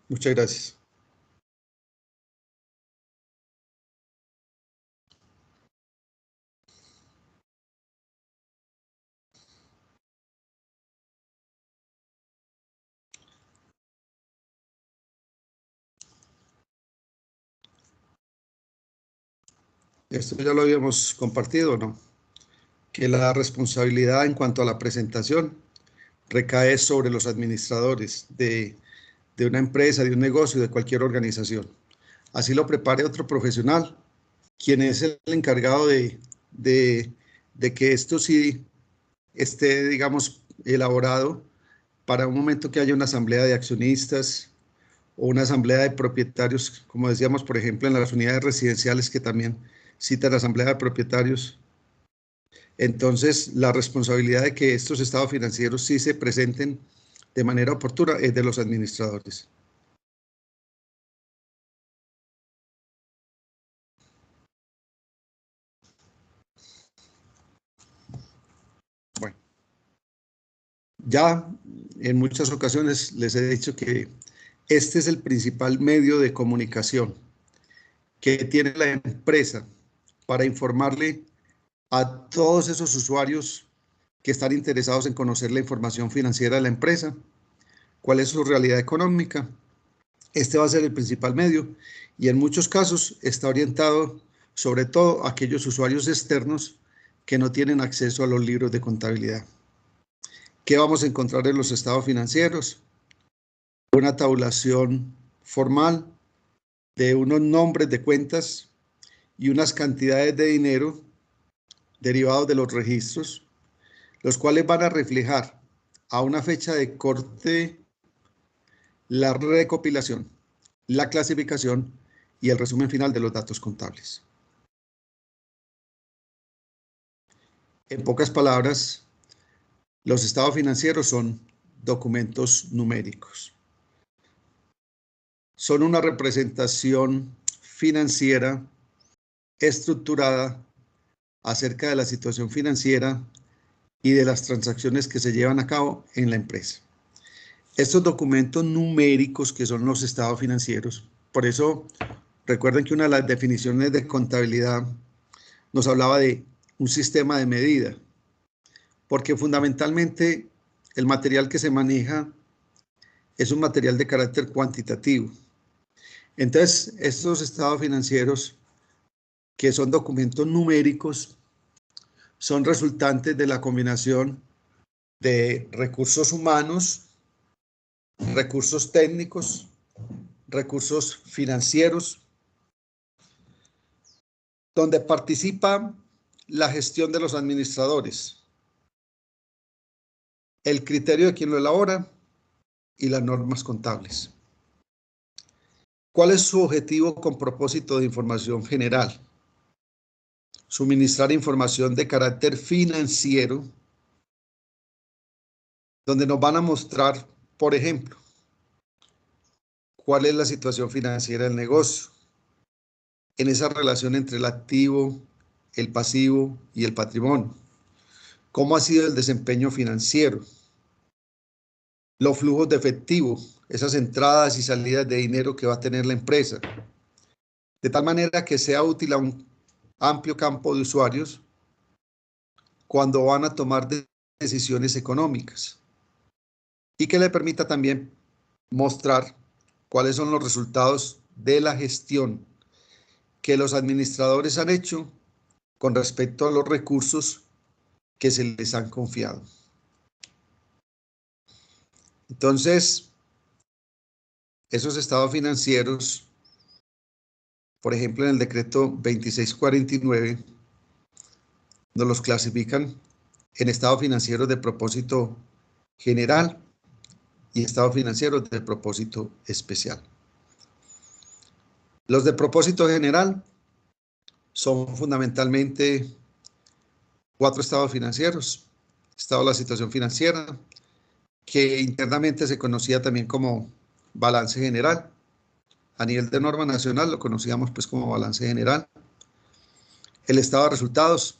Muchas gracias. Esto ya lo habíamos compartido, ¿no? Que la responsabilidad en cuanto a la presentación recae sobre los administradores de una empresa, de un negocio, de cualquier organización. Así lo prepare otro profesional, quien es el encargado de, de que esto sí esté, digamos, elaborado para un momento que haya una asamblea de accionistas o una asamblea de propietarios, como decíamos, por ejemplo, en las unidades residenciales que también citan la asamblea de propietarios. Entonces, la responsabilidad de que estos estados financieros sí se presenten de manera oportuna es de los administradores. Bueno, ya en muchas ocasiones les he dicho que este es el principal medio de comunicación que tiene la empresa para informarle a todos esos usuarios que están interesados en conocer la información financiera de la empresa, cuál es su realidad económica. Este va a ser el principal medio y en muchos casos está orientado sobre todo a aquellos usuarios externos que no tienen acceso a los libros de contabilidad. ¿Qué vamos a encontrar en los estados financieros? Una tabulación formal de unos nombres de cuentas y unas cantidades de dinero derivados de los registros, los cuales van a reflejar a una fecha de corte la recopilación, la clasificación y el resumen final de los datos contables. En pocas palabras, los estados financieros son documentos numéricos. Son una representación financiera estructurada acerca de la situación financiera y de las transacciones que se llevan a cabo en la empresa. Estos documentos numéricos que son los estados financieros, por eso recuerden que una de las definiciones de contabilidad nos hablaba de un sistema de medida, porque fundamentalmente el material que se maneja es un material de carácter cuantitativo. Entonces, estos estados financieros, que son documentos numéricos, son resultantes de la combinación de recursos humanos, recursos técnicos, recursos financieros, donde participa la gestión de los administradores, el criterio de quien lo elabora y las normas contables. ¿Cuál es su objetivo con propósito de información general? Suministrar información de carácter financiero, donde nos van a mostrar, por ejemplo, cuál es la situación financiera del negocio, en esa relación entre el activo, el pasivo y el patrimonio. ¿Cómo ha sido el desempeño financiero? Los flujos de efectivo, esas entradas y salidas de dinero que va a tener la empresa, de tal manera que sea útil a un amplio campo de usuarios cuando van a tomar decisiones económicas y que le permita también mostrar cuáles son los resultados de la gestión que los administradores han hecho con respecto a los recursos que se les han confiado. Entonces, esos estados financieros, por ejemplo, en el decreto 2649, nos los clasifican en estados financieros de propósito general y estados financieros de propósito especial. Los de propósito general son fundamentalmente 4 estados financieros. Estado de la situación financiera, que internamente se conocía también como balance general. A nivel de norma nacional lo conocíamos pues como balance general. El estado de resultados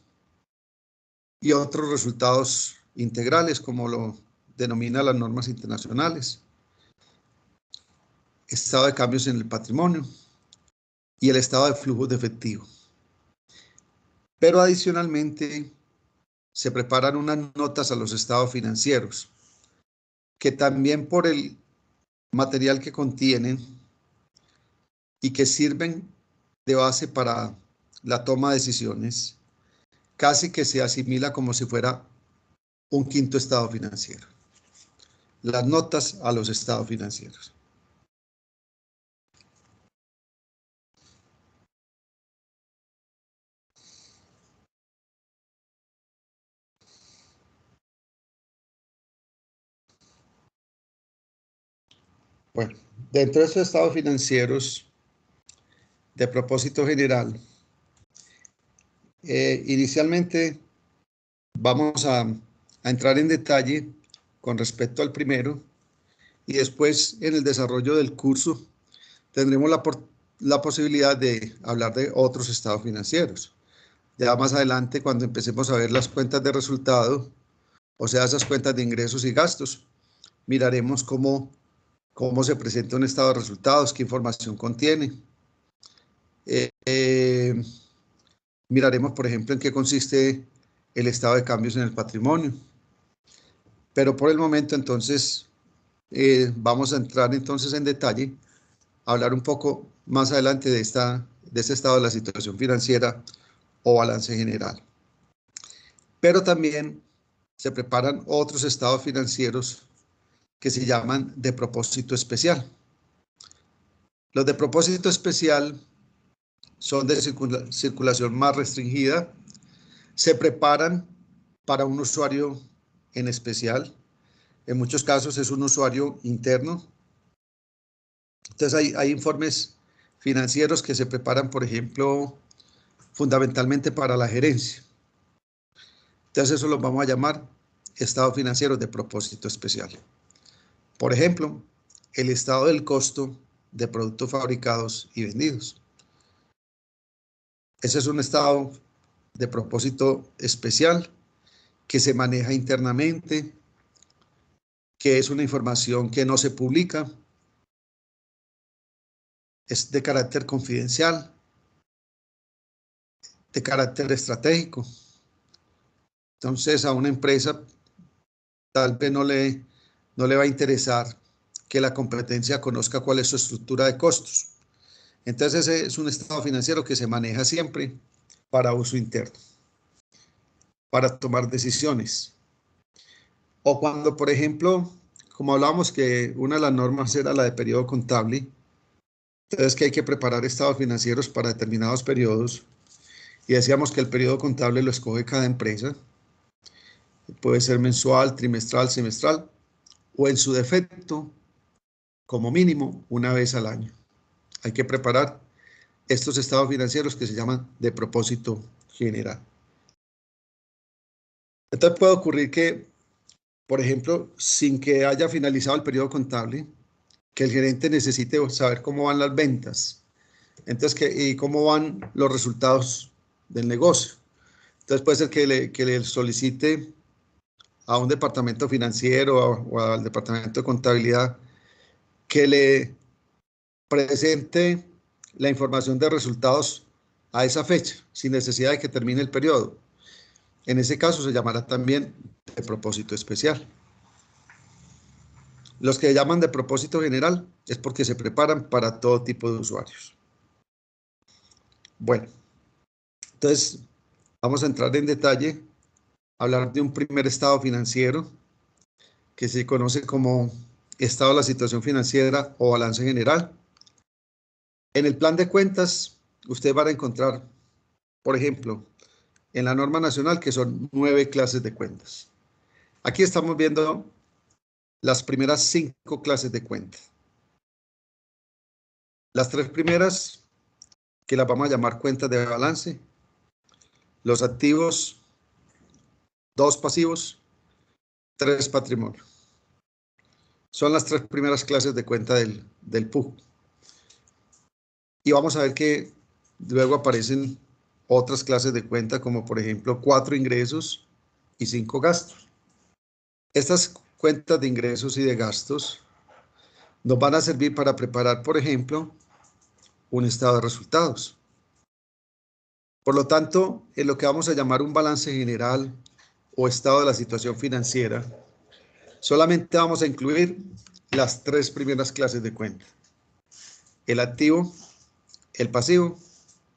y otros resultados integrales, como lo denominan las normas internacionales. estado de cambios en el patrimonio y el estado de flujos de efectivo. Pero adicionalmente se preparan unas notas a los estados financieros, que también por el material que contienen y que sirven de base para la toma de decisiones, casi que se asimila como si fuera un quinto estado financiero. Las notas a los estados financieros. Bueno, dentro de estos estados financieros de propósito general, inicialmente vamos a entrar en detalle con respecto al primero y después en el desarrollo del curso tendremos la posibilidad de hablar de otros estados financieros. Ya más adelante, cuando empecemos a ver las cuentas de resultado, o sea, esas cuentas de ingresos y gastos, miraremos cómo se presenta un estado de resultados, qué información contiene. Miraremos, por ejemplo, en qué consiste el estado de cambios en el patrimonio. Pero por el momento, entonces, vamos a entrar entonces en detalle, a hablar un poco más adelante de este estado de la situación financiera o balance general. Pero también se preparan otros estados financieros que se llaman de propósito especial. Los de propósito especial son de circulación más restringida, se preparan para un usuario en especial. En muchos casos es un usuario interno. Entonces hay informes financieros que se preparan, por ejemplo, fundamentalmente para la gerencia. Entonces eso los vamos a llamar estados financieros de propósito especial. Por ejemplo, el estado del costo de productos fabricados y vendidos. Ese es un estado de propósito especial que se maneja internamente, que es una información que no se publica, es de carácter confidencial, de carácter estratégico. Entonces a una empresa tal vez no le va a interesar que la competencia conozca cuál es su estructura de costos. Entonces ese es un estado financiero que se maneja siempre para uso interno, para tomar decisiones. O cuando, por ejemplo, como hablábamos que una de las normas era la de periodo contable, entonces que hay que preparar estados financieros para determinados periodos, y decíamos que el periodo contable lo escoge cada empresa, puede ser mensual, trimestral, semestral, o en su defecto, como mínimo, una vez al año. Hay que preparar estos estados financieros que se llaman de propósito general. Entonces puede ocurrir que, por ejemplo, sin que haya finalizado el periodo contable, que el gerente necesite saber cómo van las ventas, entonces y cómo van los resultados del negocio. Entonces puede ser que le solicite a un departamento financiero o al departamento de contabilidad que le presente la información de resultados a esa fecha, sin necesidad de que termine el periodo. En ese caso se llamará también de propósito especial. Los que llaman de propósito general es porque se preparan para todo tipo de usuarios. Bueno, entonces vamos a entrar en detalle, a hablar de un primer estado financiero que se conoce como estado de la situación financiera o balance general. En el plan de cuentas, ustedes van a encontrar, por ejemplo, en la norma nacional, que son 9 clases de cuentas. Aquí estamos viendo las primeras 5 clases de cuentas. Las 3 primeras, que las vamos a llamar cuentas de balance, los activos, 2 pasivos, 3 patrimonio. Son las 3 primeras clases de cuenta del PU. Y vamos a ver que luego aparecen otras clases de cuenta, como por ejemplo 4 ingresos y 5 gastos. Estas cuentas de ingresos y de gastos nos van a servir para preparar, por ejemplo, un estado de resultados. Por lo tanto, en lo que vamos a llamar un balance general o estado de la situación financiera, solamente vamos a incluir las 3 primeras clases de cuenta: el activo, el pasivo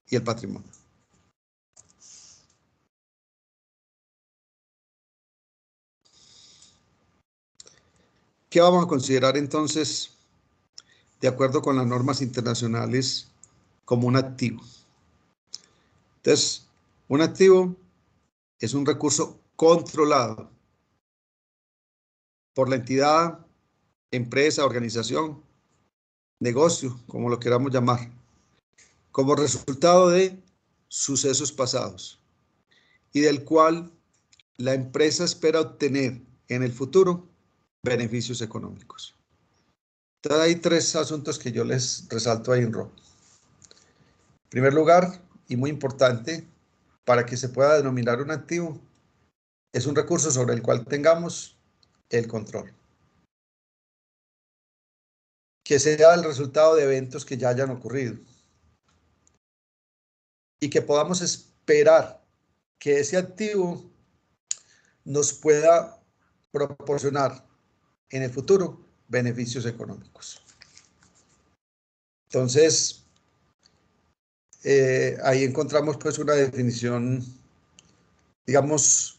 y el patrimonio. ¿Qué vamos a considerar entonces, de acuerdo con las normas internacionales, como un activo? Entonces, un activo es un recurso controlado por la entidad, empresa, organización, negocio, como lo queramos llamar, como resultado de sucesos pasados y del cual la empresa espera obtener en el futuro beneficios económicos. Entonces hay 3 asuntos que yo les resalto ahí en rojo. En primer lugar, y muy importante, para que se pueda denominar un activo, es un recurso sobre el cual tengamos el control, que sea el resultado de eventos que ya hayan ocurrido y que podamos esperar que ese activo nos pueda proporcionar en el futuro beneficios económicos. Entonces, ahí encontramos pues una definición, digamos,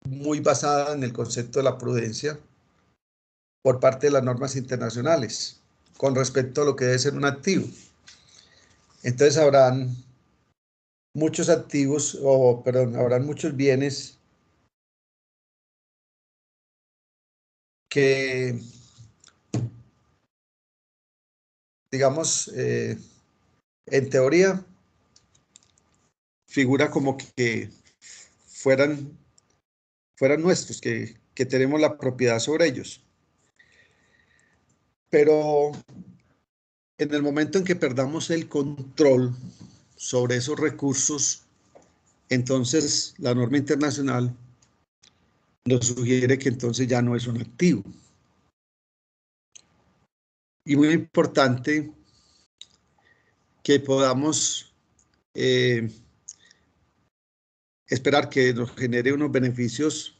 muy basada en el concepto de la prudencia por parte de las normas internacionales con respecto a lo que debe ser un activo. Entonces habrán muchos activos, habrán muchos bienes que, digamos, en teoría, figura como que fueran nuestros, que tenemos la propiedad sobre ellos. Pero en el momento en que perdamos el control sobre esos recursos, entonces la norma internacional nos sugiere que entonces ya no es un activo. Y muy importante que podamos esperar que nos genere unos beneficios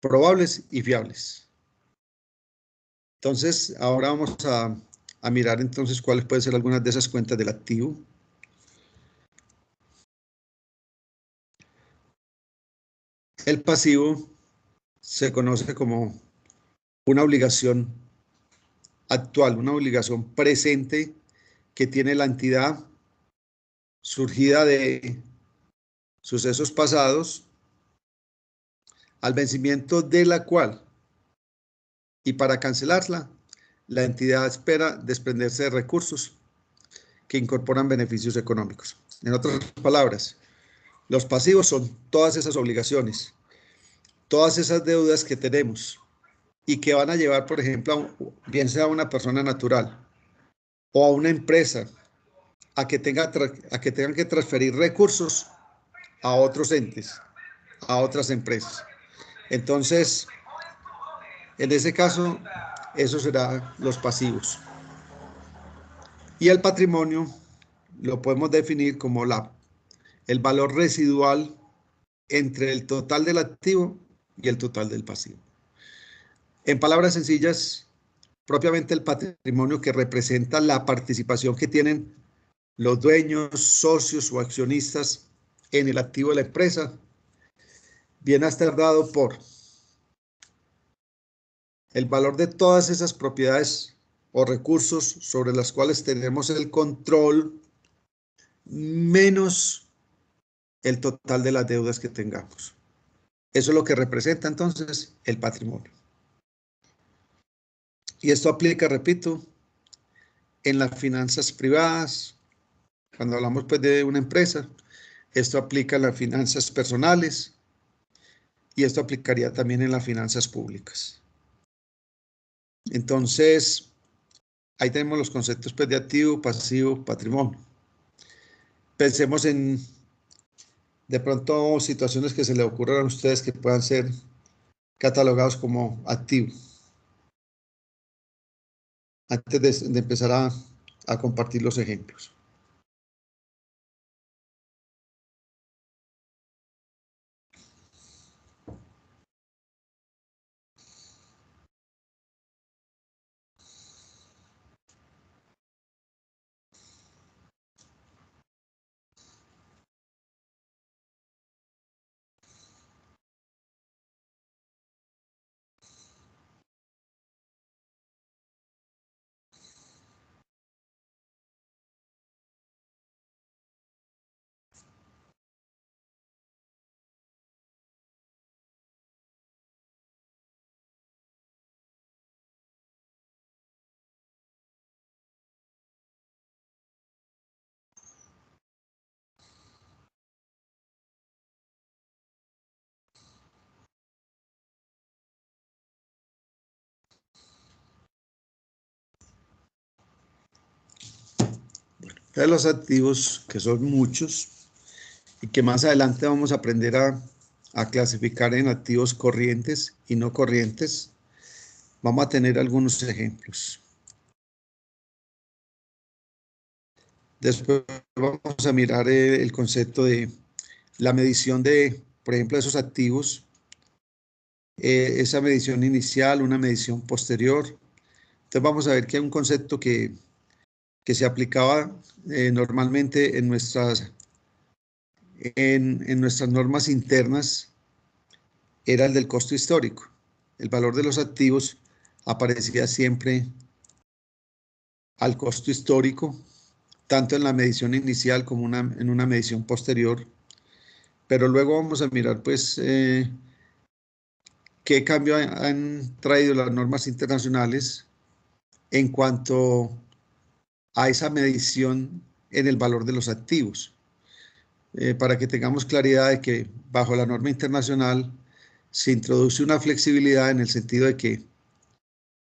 probables y fiables. Entonces, ahora vamos a mirar entonces cuáles pueden ser algunas de esas cuentas del activo. El pasivo se conoce como una obligación actual, una obligación presente que tiene la entidad surgida de sucesos pasados, al vencimiento de la cual, y para cancelarla, la entidad espera desprenderse de recursos que incorporan beneficios económicos. En otras palabras, los pasivos son todas esas obligaciones, todas esas deudas que tenemos y que van a llevar, por ejemplo, bien sea a una persona natural o a una empresa a que tengan que transferir recursos a otros entes, a otras empresas. Entonces, en ese caso, eso será los pasivos. Y el patrimonio lo podemos definir como el valor residual entre el total del activo y el total del pasivo. En palabras sencillas, propiamente el patrimonio que representa la participación que tienen los dueños, socios o accionistas en el activo de la empresa, viene a estar dado por el valor de todas esas propiedades o recursos sobre las cuales tenemos el control, menos el total de las deudas que tengamos. Eso es lo que representa entonces el patrimonio. Y esto aplica, repito, en las finanzas privadas, cuando hablamos pues de una empresa, esto aplica en las finanzas personales y esto aplicaría también en las finanzas públicas. Entonces, ahí tenemos los conceptos pues, de activo, pasivo, patrimonio. Pensemos en, de pronto, situaciones que se le ocurran a ustedes que puedan ser catalogados como activos. antes de empezar a compartir los ejemplos. De los activos, que son muchos, y que más adelante vamos a aprender a clasificar en activos corrientes y no corrientes, vamos a tener algunos ejemplos. Después vamos a mirar el concepto de la medición de, por ejemplo, esos activos, esa medición inicial, una medición posterior. Entonces vamos a ver que hay un concepto que se aplicaba normalmente en nuestras normas internas, era el del costo histórico. El valor de los activos aparecía siempre al costo histórico, tanto en la medición inicial como en una medición posterior. Pero luego vamos a mirar, pues, qué cambio han traído las normas internacionales en cuanto a esa medición en el valor de los activos. Para que tengamos claridad de que bajo la norma internacional se introduce una flexibilidad en el sentido de que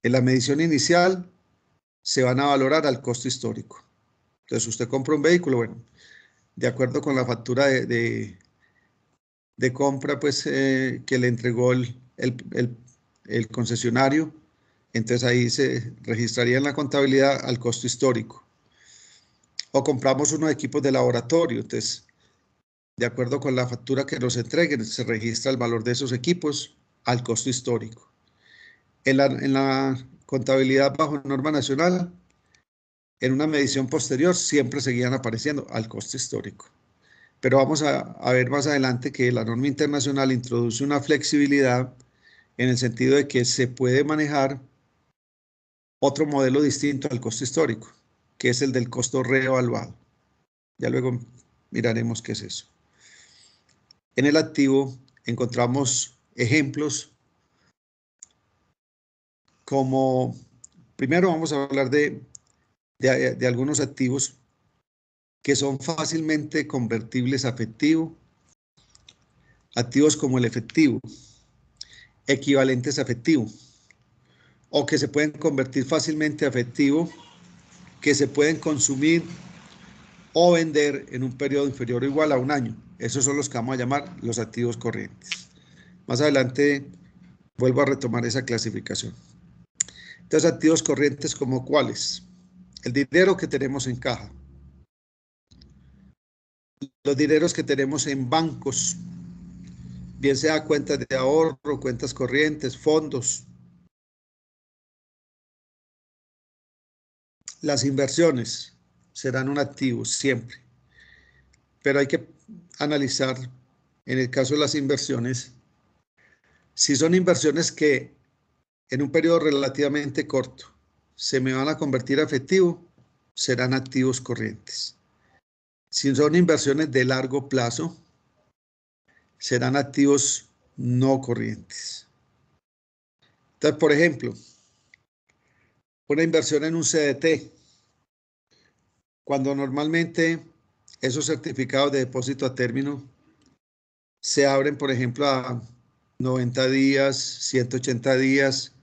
en la medición inicial se van a valorar al costo histórico. Entonces, usted compra un vehículo, bueno, de acuerdo con la factura de compra, pues, que le entregó el concesionario, entonces ahí se registraría en la contabilidad al costo histórico. O compramos unos equipos de laboratorio, entonces, de acuerdo con la factura que nos entreguen, se registra el valor de esos equipos al costo histórico. En la contabilidad bajo norma nacional, en una medición posterior, siempre seguían apareciendo al costo histórico. Pero vamos a ver más adelante que la norma internacional introduce una flexibilidad en el sentido de que se puede manejar otro modelo distinto al costo histórico, que es el del costo reevaluado. Ya luego miraremos qué es eso. En el activo encontramos ejemplos como, primero vamos a hablar de algunos activos que son fácilmente convertibles a efectivo, activos como el efectivo, equivalentes a efectivo, o que se pueden convertir fácilmente a efectivo, que se pueden consumir o vender en un periodo inferior o igual a un año. Esos son los que vamos a llamar los activos corrientes. Más adelante vuelvo a retomar esa clasificación. Entonces, activos corrientes como cuáles: el dinero que tenemos en caja, los dineros que tenemos en bancos, bien sea cuentas de ahorro, cuentas corrientes, fondos, las inversiones serán un activo siempre, pero hay que analizar en el caso de las inversiones si son inversiones que en un periodo relativamente corto se me van a convertir a efectivo, serán activos corrientes. Si son inversiones de largo plazo, serán activos no corrientes. Entonces, por ejemplo, una inversión en un CDT, cuando normalmente esos certificados de depósito a término se abren, por ejemplo, a 90 días, 180 días,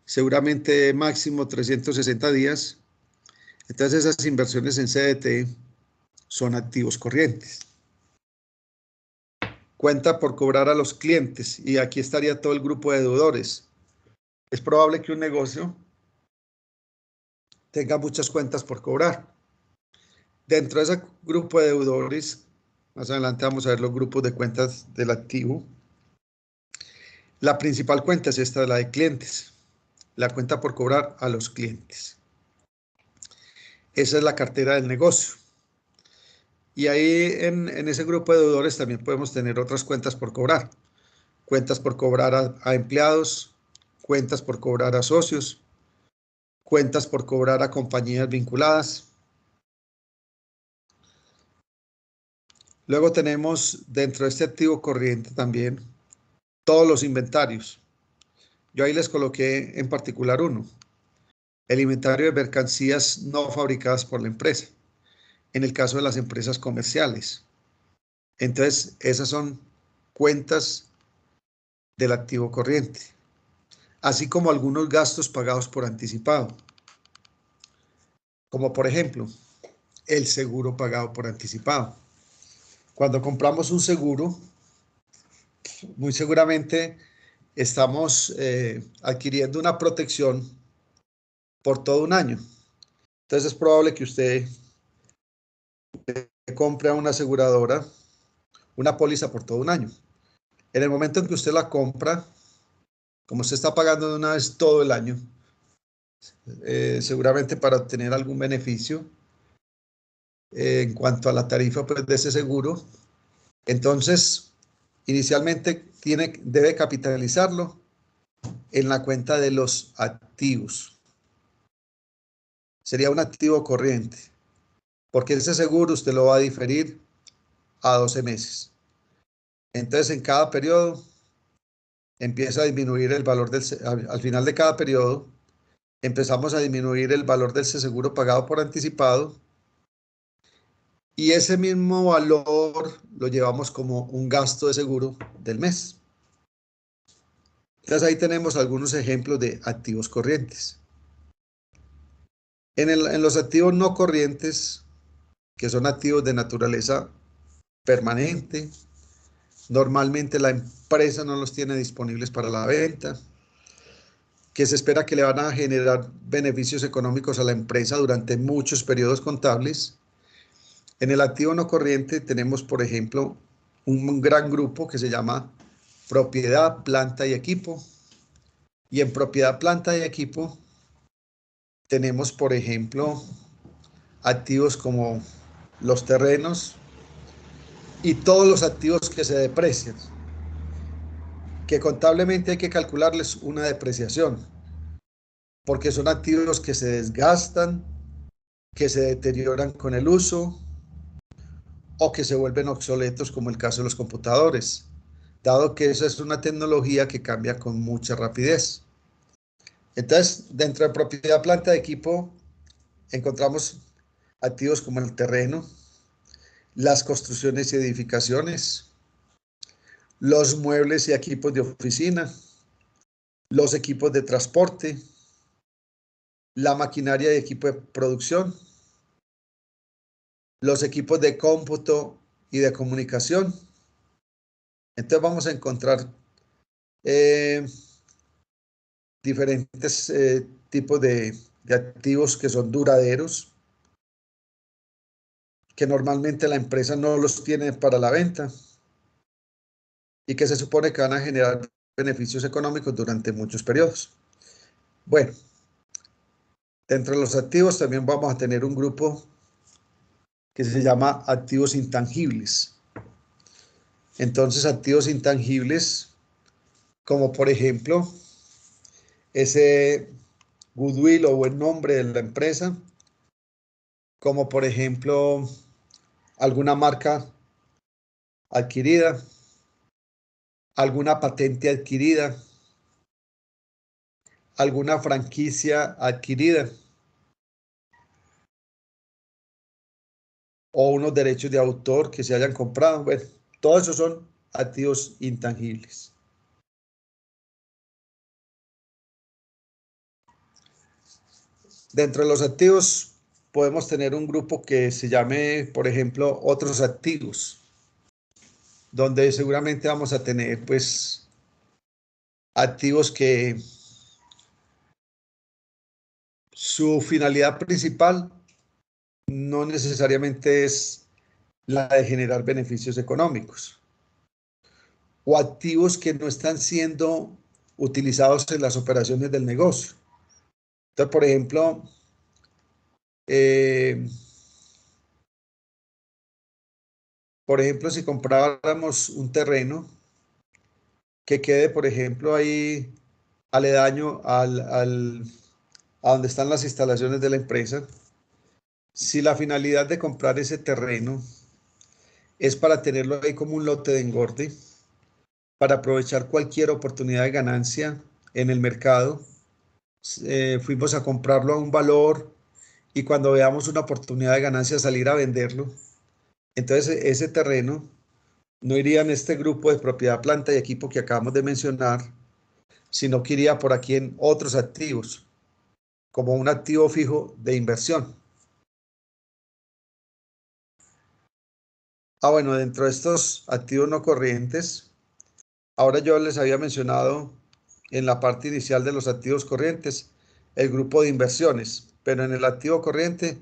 seguramente máximo 360 días. Entonces, esas inversiones en CDT son activos corrientes. Cuenta por cobrar a los clientes, y aquí estaría todo el grupo de deudores. Es probable que un negocio tenga muchas cuentas por cobrar. Dentro de ese grupo de deudores, más adelante vamos a ver los grupos de cuentas del activo. La principal cuenta es esta, la de clientes, la cuenta por cobrar a los clientes. Esa es la cartera del negocio. Y ahí en ese grupo de deudores también podemos tener otras cuentas por cobrar. Cuentas por cobrar a empleados, cuentas por cobrar a socios, cuentas por cobrar a compañías vinculadas. Luego tenemos dentro de este activo corriente también todos los inventarios. Yo ahí les coloqué en particular uno, el inventario de mercancías no fabricadas por la empresa, en el caso de las empresas comerciales. Entonces, esas son cuentas del activo corriente, así como algunos gastos pagados por anticipado, como por ejemplo, el seguro pagado por anticipado. Cuando compramos un seguro, muy seguramente estamos adquiriendo una protección por todo un año. Entonces es probable que usted compre a una aseguradora una póliza por todo un año. En el momento en que usted la compra, como usted está pagando de una vez todo el año, seguramente para obtener algún beneficio en cuanto a la tarifa pues, de ese seguro, entonces inicialmente debe capitalizarlo en la cuenta de los activos. Sería un activo corriente, porque ese seguro usted lo va a diferir a 12 meses. Entonces, en cada periodo empieza a disminuir el valor al final de cada periodo, empezamos a disminuir el valor de ese seguro pagado por anticipado y ese mismo valor lo llevamos como un gasto de seguro del mes. Entonces ahí tenemos algunos ejemplos de activos corrientes. En los activos no corrientes, que son activos de naturaleza permanente, normalmente la empresa no los tiene disponibles para la venta, que se espera que le van a generar beneficios económicos a la empresa durante muchos periodos contables. En el activo no corriente tenemos, por ejemplo, un gran grupo que se llama propiedad, planta y equipo. Y en propiedad, planta y equipo tenemos, por ejemplo, activos como los terrenos y todos los activos que se deprecian, que contablemente hay que calcularles una depreciación, porque son activos que se desgastan, que se deterioran con el uso o que se vuelven obsoletos, como el caso de los computadores, dado que esa es una tecnología que cambia con mucha rapidez. Entonces, dentro de propiedad, planta de equipo, encontramos activos como el terreno, las construcciones y edificaciones, los muebles y equipos de oficina, los equipos de transporte, la maquinaria y equipo de producción, los equipos de cómputo y de comunicación. Entonces vamos a encontrar diferentes tipos de activos que son duraderos, que normalmente la empresa no los tiene para la venta y que se supone que van a generar beneficios económicos durante muchos periodos. Bueno, dentro de los activos también vamos a tener un grupo que se llama activos intangibles. Entonces, activos intangibles, como por ejemplo, ese goodwill o buen nombre de la empresa, como por ejemplo, alguna marca adquirida, alguna patente adquirida, alguna franquicia adquirida o unos derechos de autor que se hayan comprado. Bueno, todos esos son activos intangibles. Dentro de los activos podemos tener un grupo que se llame, por ejemplo, otros activos, donde seguramente vamos a tener pues activos que Su finalidad principal no necesariamente es la de generar beneficios económicos o activos que no están siendo utilizados en las operaciones del negocio. Entonces, eh, por ejemplo, si compráramos un terreno que quede, por ejemplo, ahí aledaño a donde están las instalaciones de la empresa, si la finalidad de comprar ese terreno es para tenerlo ahí como un lote de engorde, para aprovechar cualquier oportunidad de ganancia en el mercado, fuimos a comprarlo a un valor y cuando veamos una oportunidad de ganancia salir a venderlo, entonces ese terreno no iría en este grupo de propiedad, planta y equipo que acabamos de mencionar, sino que iría por aquí en otros activos, como un activo fijo de inversión. Bueno, dentro de estos activos no corrientes, ahora yo les había mencionado en la parte inicial de los activos corrientes el grupo de inversiones, pero en el activo corriente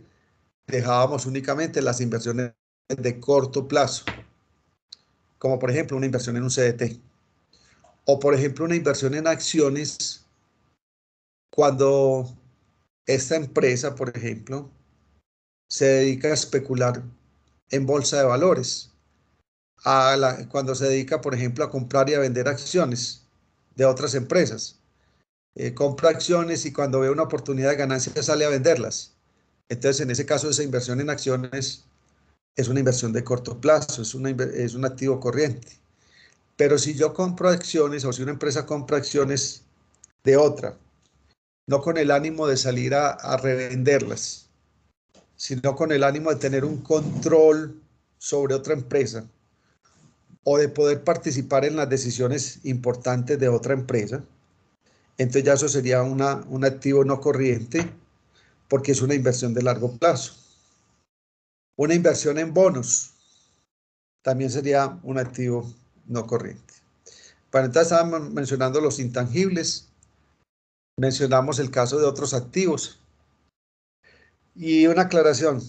dejábamos únicamente las inversiones de corto plazo, como por ejemplo una inversión en un CDT, o por ejemplo una inversión en acciones cuando esta empresa, por ejemplo, se dedica a especular en bolsa de valores, cuando se dedica, por ejemplo, a comprar y a vender acciones de otras empresas. Compra acciones y cuando ve una oportunidad de ganancia sale a venderlas. Entonces, en ese caso, esa inversión en acciones es una inversión de corto plazo, es un activo corriente. Pero si yo compro acciones o si una empresa compra acciones de otra, no con el ánimo de salir a revenderlas, sino con el ánimo de tener un control sobre otra empresa o de poder participar en las decisiones importantes de otra empresa, entonces ya eso sería un activo no corriente porque es una inversión de largo plazo. Una inversión en bonos también sería un activo no corriente. Para entonces estábamos mencionando los intangibles, mencionamos el caso de otros activos. Y una aclaración,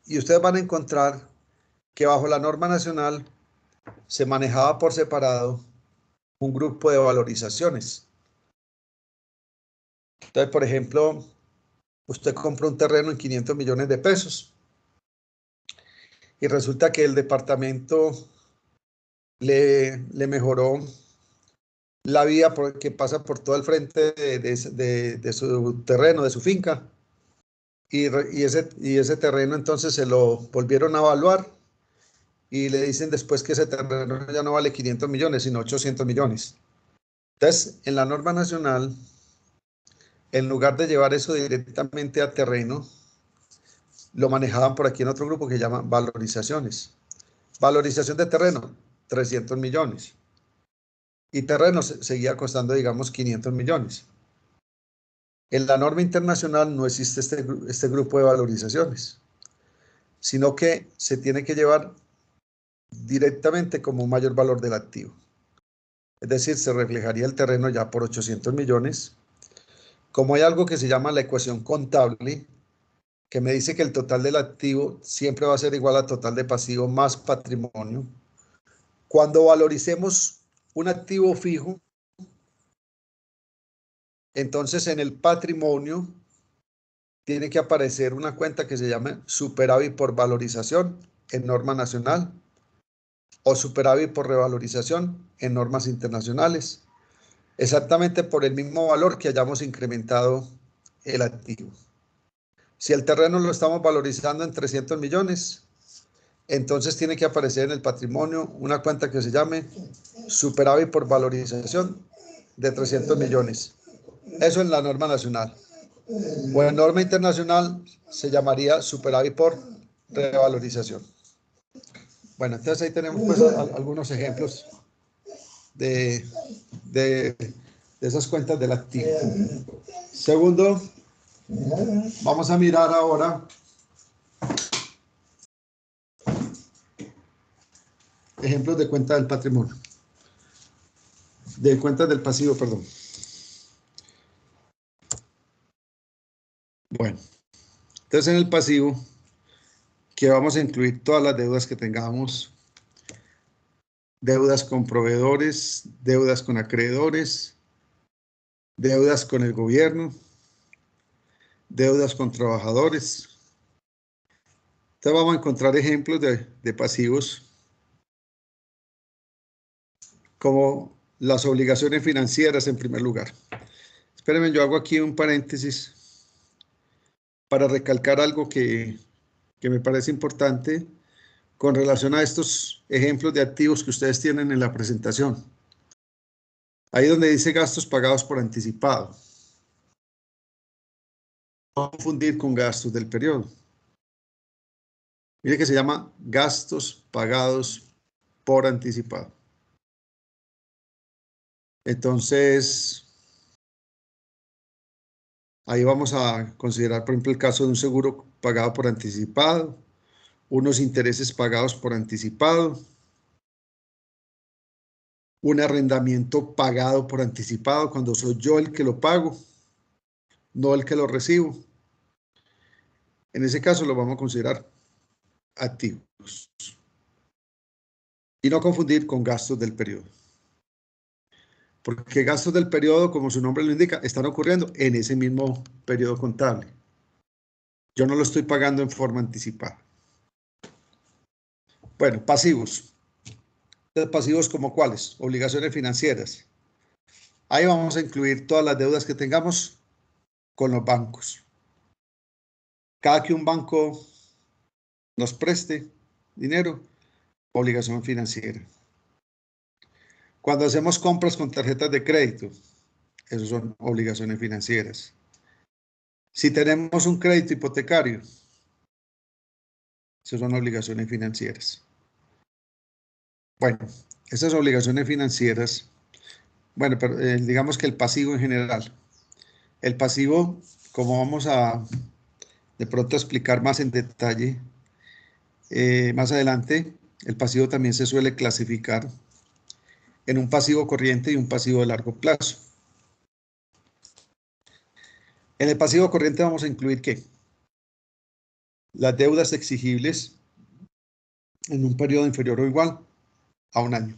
y ustedes van a encontrar que bajo la norma nacional se manejaba por separado un grupo de valorizaciones. Entonces, por ejemplo, usted compra un terreno en 500 millones de pesos y resulta que el departamento le mejoró la vía que pasa por todo el frente de su terreno, de su finca, y ese terreno entonces se lo volvieron a evaluar y le dicen después que ese terreno ya no vale 500 millones, sino 800 millones. Entonces, en la norma nacional, en lugar de llevar eso directamente a terreno, lo manejaban por aquí en otro grupo que se llama valorizaciones. Valorización de terreno, 300 millones. Y terreno seguía costando, digamos, 500 millones. En la norma internacional no existe este grupo de valorizaciones, sino que se tiene que llevar directamente como un mayor valor del activo. Es decir, se reflejaría el terreno ya por 800 millones. Como hay algo que se llama la ecuación contable, que me dice que el total del activo siempre va a ser igual al total de pasivo más patrimonio. Cuando valoricemos un activo fijo, entonces en el patrimonio tiene que aparecer una cuenta que se llama superávit por valorización en norma nacional o superávit por revalorización en normas internacionales, exactamente por el mismo valor que hayamos incrementado el activo. Si el terreno lo estamos valorizando en 300 millones, entonces tiene que aparecer en el patrimonio una cuenta que se llame superávit por valorización de 300 millones. Eso en la norma nacional. O en norma internacional se llamaría superávit por revalorización. Bueno, entonces ahí tenemos pues algunos ejemplos de, de, de esas cuentas del activo. Segundo, vamos a mirar ahora ejemplos de cuenta del patrimonio, de cuentas del pasivo, perdón. Bueno, entonces en el pasivo, que vamos a incluir todas las deudas que tengamos, deudas con proveedores, deudas con acreedores, deudas con el gobierno, deudas con trabajadores. Entonces vamos a encontrar ejemplos de pasivos como las obligaciones financieras en primer lugar. Espérenme, yo hago aquí un paréntesis para recalcar algo que me parece importante con relación a estos ejemplos de activos que ustedes tienen en la presentación. Ahí donde dice gastos pagados por anticipado. No confundir con gastos del periodo. Mire que se llama gastos pagados por anticipado. Entonces, ahí vamos a considerar, por ejemplo, el caso de un seguro pagado por anticipado, unos intereses pagados por anticipado, un arrendamiento pagado por anticipado cuando soy yo el que lo pago, no el que lo recibo. En ese caso lo vamos a considerar activos. Y no confundir con gastos del periodo. Porque gastos del periodo, como su nombre lo indica, están ocurriendo en ese mismo periodo contable. Yo no lo estoy pagando en forma anticipada. Bueno, pasivos. Pasivos como cuáles? Obligaciones financieras. Ahí vamos a incluir todas las deudas que tengamos con los bancos. Cada que un banco nos preste dinero, obligación financiera. Cuando hacemos compras con tarjetas de crédito, esas son obligaciones financieras. Si tenemos un crédito hipotecario, esas son obligaciones financieras. Bueno, esas obligaciones financieras, bueno, pero digamos que el pasivo en general. El pasivo, como vamos a de pronto explicar más en detalle más adelante, el pasivo también se suele clasificar en un pasivo corriente y un pasivo de largo plazo. En el pasivo corriente vamos a incluir ¿qué? Las deudas exigibles en un periodo inferior o igual a un año.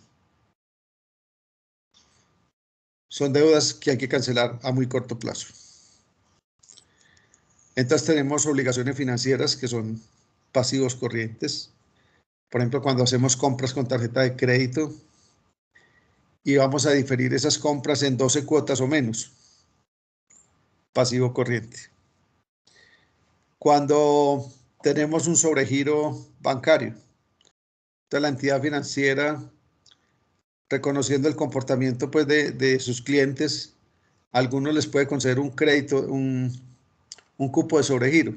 Son deudas que hay que cancelar a muy corto plazo. Entonces tenemos obligaciones financieras que son pasivos corrientes. Por ejemplo, cuando hacemos compras con tarjeta de crédito y vamos a diferir esas compras en 12 cuotas o menos. Pasivo corriente. Cuando tenemos un sobregiro bancario, entonces la entidad financiera, reconociendo el comportamiento pues, de sus clientes, a algunos les puede conceder un crédito, un cupo de sobregiro.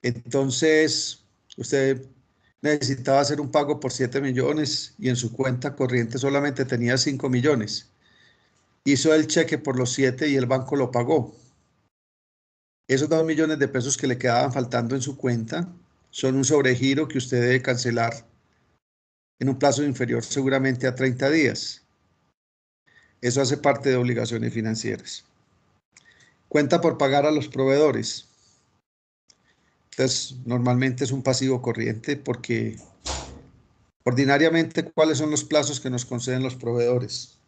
Entonces, usted necesitaba hacer un pago por 7 millones y en su cuenta corriente solamente tenía 5 millones. Hizo el cheque por los 7 y el banco lo pagó. Esos 2 millones de pesos que le quedaban faltando en su cuenta son un sobregiro que usted debe cancelar en un plazo inferior seguramente a 30 días. Eso hace parte de obligaciones financieras. Cuenta por pagar a los proveedores. Entonces, normalmente es un pasivo corriente porque ordinariamente, ¿cuáles son los plazos que nos conceden los proveedores?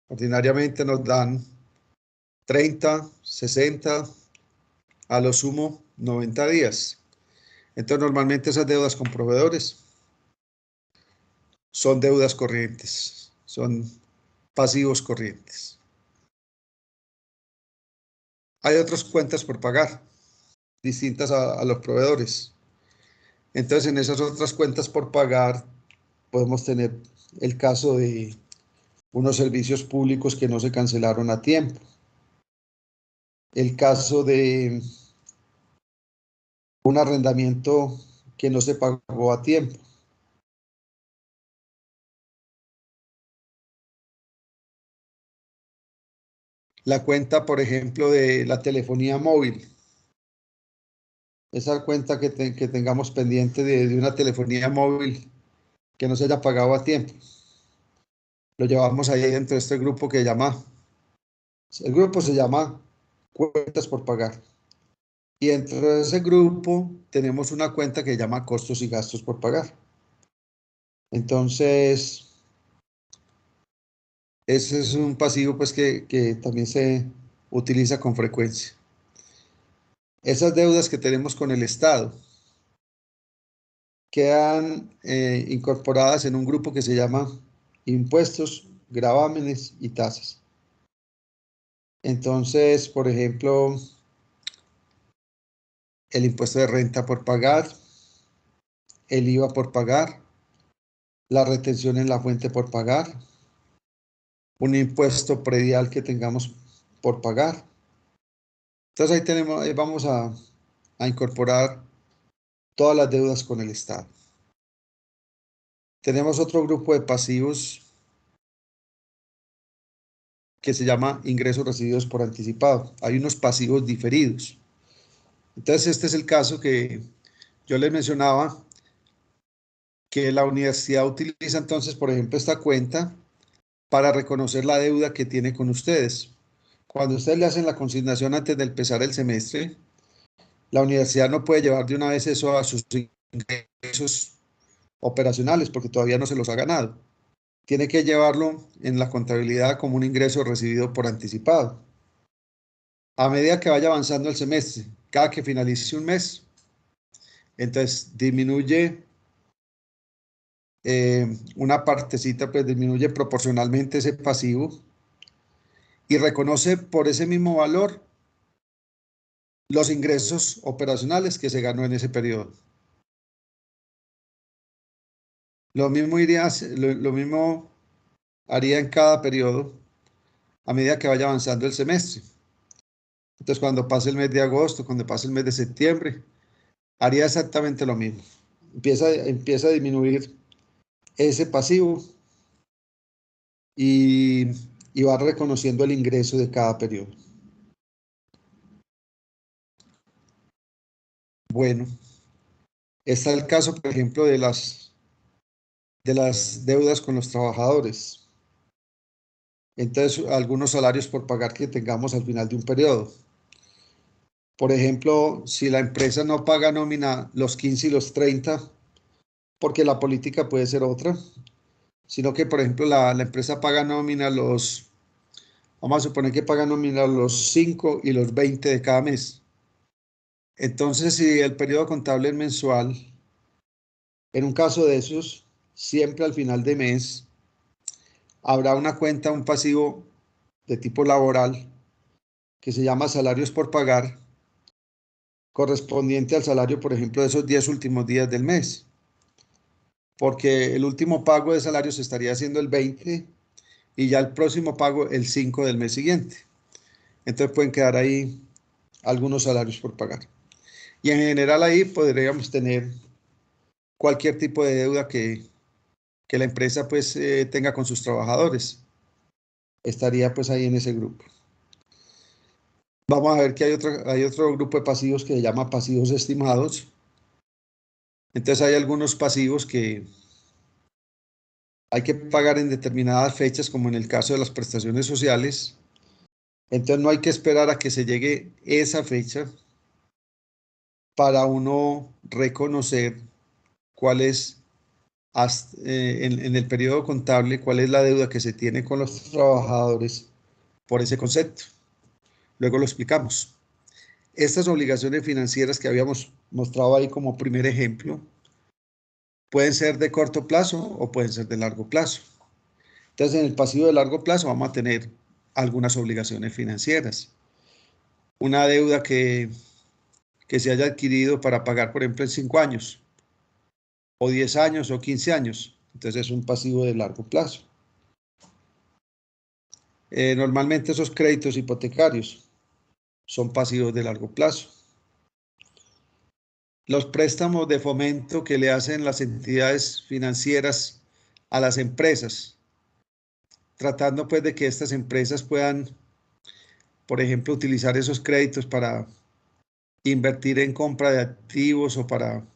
Ordinariamente nos dan 30, 60, a lo sumo 90 días. Entonces, normalmente esas deudas con proveedores son deudas corrientes, son pasivos corrientes. Hay otras cuentas por pagar, distintas a los proveedores. Entonces, en esas otras cuentas por pagar, podemos tener el caso de unos servicios públicos que no se cancelaron a tiempo. El caso de un arrendamiento que no se pagó a tiempo. La cuenta, por ejemplo, de la telefonía móvil. Esa cuenta que tengamos pendiente de una telefonía móvil que no se haya pagado a tiempo. Lo llevamos ahí dentro de este grupo que llama, el grupo se llama cuentas por pagar. Y dentro de ese grupo tenemos una cuenta que se llama costos y gastos por pagar. Entonces, ese es un pasivo pues, que también se utiliza con frecuencia. Esas deudas que tenemos con el Estado quedan incorporadas en un grupo que se llama impuestos, gravámenes y tasas. Entonces, por ejemplo, el impuesto de renta por pagar, el IVA por pagar, la retención en la fuente por pagar, un impuesto predial que tengamos por pagar. Entonces ahí vamos a incorporar todas las deudas con el Estado. Tenemos otro grupo de pasivos que se llama ingresos recibidos por anticipado. Hay unos pasivos diferidos. Entonces este es el caso que yo les mencionaba, que la universidad utiliza entonces, por ejemplo, esta cuenta para reconocer la deuda que tiene con ustedes. Cuando ustedes le hacen la consignación antes de empezar el semestre, la universidad no puede llevar de una vez eso a sus ingresos operacionales porque todavía no se los ha ganado. Tiene que llevarlo en la contabilidad como un ingreso recibido por anticipado. A medida que vaya avanzando el semestre, cada que finalice un mes, entonces disminuye una partecita, pues disminuye proporcionalmente ese pasivo y reconoce por ese mismo valor los ingresos operacionales que se ganó en ese periodo. Lo mismo lo mismo haría en cada periodo a medida que vaya avanzando el semestre. Entonces, cuando pase el mes de agosto, cuando pase el mes de septiembre, haría exactamente lo mismo. Empieza a disminuir ese pasivo y, y va reconociendo el ingreso de cada periodo. Bueno, está el caso, por ejemplo, de las deudas con los trabajadores. Entonces, algunos salarios por pagar que tengamos al final de un periodo. Por ejemplo, si la empresa no paga nómina los 15 y los 30, porque la política puede ser otra, sino que, por ejemplo, la empresa paga nómina vamos a suponer que paga nómina los 5 y los 20 de cada mes. Entonces, si el periodo contable es mensual, en un caso de esos, siempre al final de mes habrá una cuenta, un pasivo de tipo laboral que se llama salarios por pagar, correspondiente al salario, por ejemplo, de esos 10 últimos días del mes, porque el último pago de salario se estaría haciendo el 20 y ya el próximo pago el 5 del mes siguiente. Entonces pueden quedar ahí algunos salarios por pagar. Y en general ahí podríamos tener cualquier tipo de deuda que la empresa pues tenga con sus trabajadores. Estaría pues ahí en ese grupo. Vamos a ver que hay otro grupo de pasivos que se llama pasivos estimados. Entonces hay algunos pasivos que hay que pagar en determinadas fechas, como en el caso de las prestaciones sociales. Entonces no hay que esperar a que se llegue esa fecha para uno reconocer cuál es, en el periodo contable, cuál es la deuda que se tiene con los trabajadores por ese concepto. Luego lo explicamos. Estas obligaciones financieras que habíamos mostrado ahí como primer ejemplo, pueden ser de corto plazo o pueden ser de largo plazo. Entonces, en el pasivo de largo plazo vamos a tener algunas obligaciones financieras. Una deuda que se haya adquirido para pagar, por ejemplo, en 5 años, o 10 años, o 15 años. Entonces, es un pasivo de largo plazo. Normalmente esos créditos hipotecarios son pasivos de largo plazo. Los préstamos de fomento que le hacen las entidades financieras a las empresas, tratando pues de que estas empresas puedan, por ejemplo, utilizar esos créditos para invertir en compra de activos o para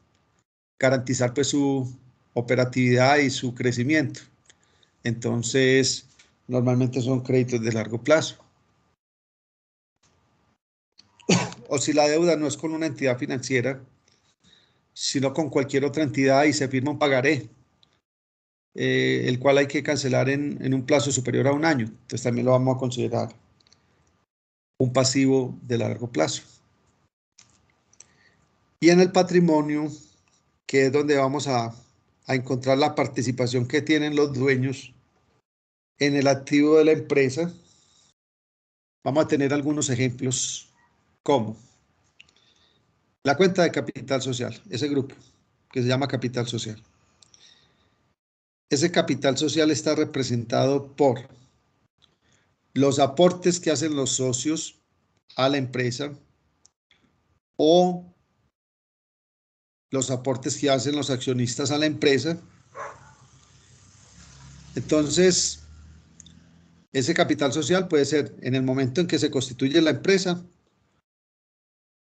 garantizar pues su operatividad y su crecimiento. Entonces, normalmente son créditos de largo plazo. o si la deuda no es con una entidad financiera, sino con cualquier otra entidad y se firma un pagaré, el cual hay que cancelar en un plazo superior a un año. Entonces también lo vamos a considerar un pasivo de largo plazo. Y en el patrimonio, que es donde vamos a encontrar la participación que tienen los dueños en el activo de la empresa, vamos a tener algunos ejemplos como la cuenta de capital social, ese grupo que se llama capital social. Ese capital social está representado por los aportes que hacen los socios a la empresa o los aportes que hacen los accionistas a la empresa. Entonces, ese capital social puede ser en el momento en que se constituye la empresa,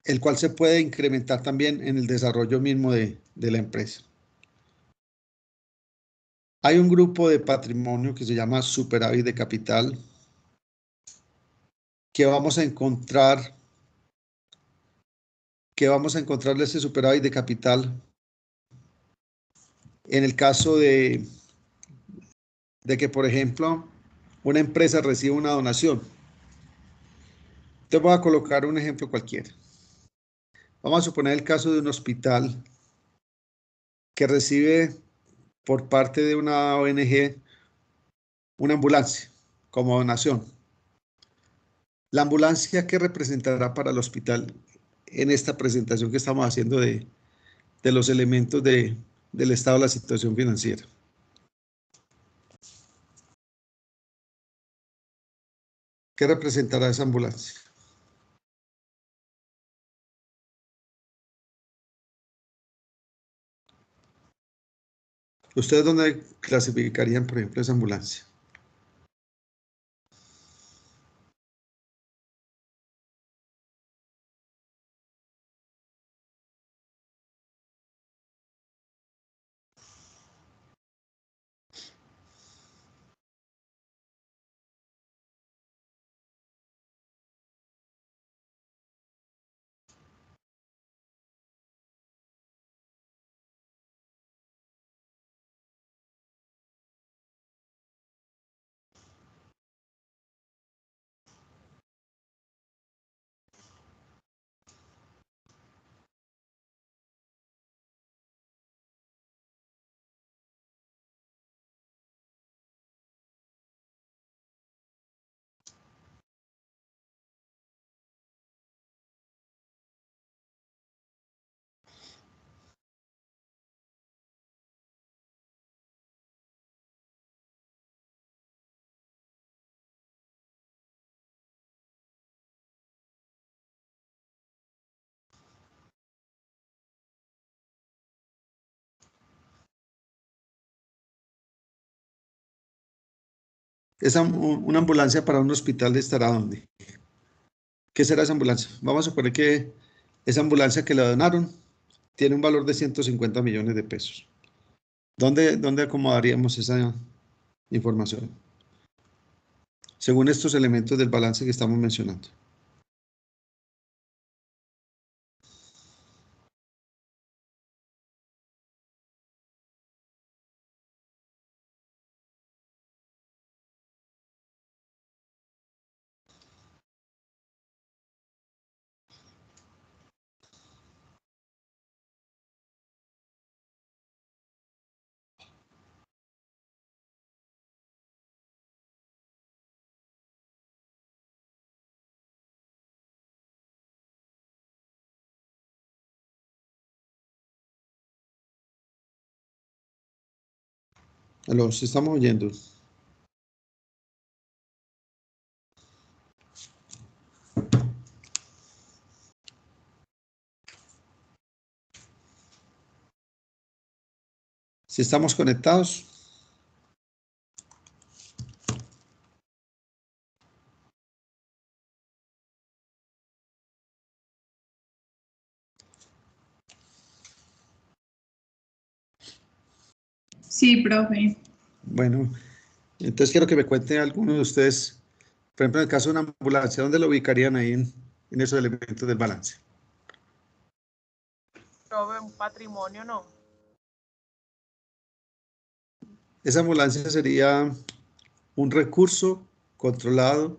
el cual se puede incrementar también en el desarrollo mismo de la empresa. Hay un grupo de patrimonio que se llama superávit de capital, que vamos a encontrarle ese superávit de capital en el caso de que, por ejemplo, una empresa recibe una donación. Te voy a colocar un ejemplo cualquiera. Vamos a suponer el caso de un hospital que recibe por parte de una ONG una ambulancia como donación. La ambulancia, ¿qué representará para el hospital en esta presentación que estamos haciendo de los elementos del estado de la situación financiera? ¿Qué representará esa ambulancia? ¿Ustedes dónde clasificarían, por ejemplo, esa ambulancia? Una ambulancia para un hospital estará ¿dónde? ¿Qué será esa ambulancia? Vamos a suponer que esa ambulancia que le donaron tiene un valor de 150 millones de pesos. ¿Dónde acomodaríamos esa información? Según estos elementos del balance que estamos mencionando. Los estamos oyendo. Si estamos conectados. Sí, profe. Bueno, entonces quiero que me cuenten algunos de ustedes, por ejemplo, en el caso de una ambulancia, ¿dónde lo ubicarían ahí en esos elementos del balance. Sobre un patrimonio, no. Esa ambulancia sería un recurso controlado,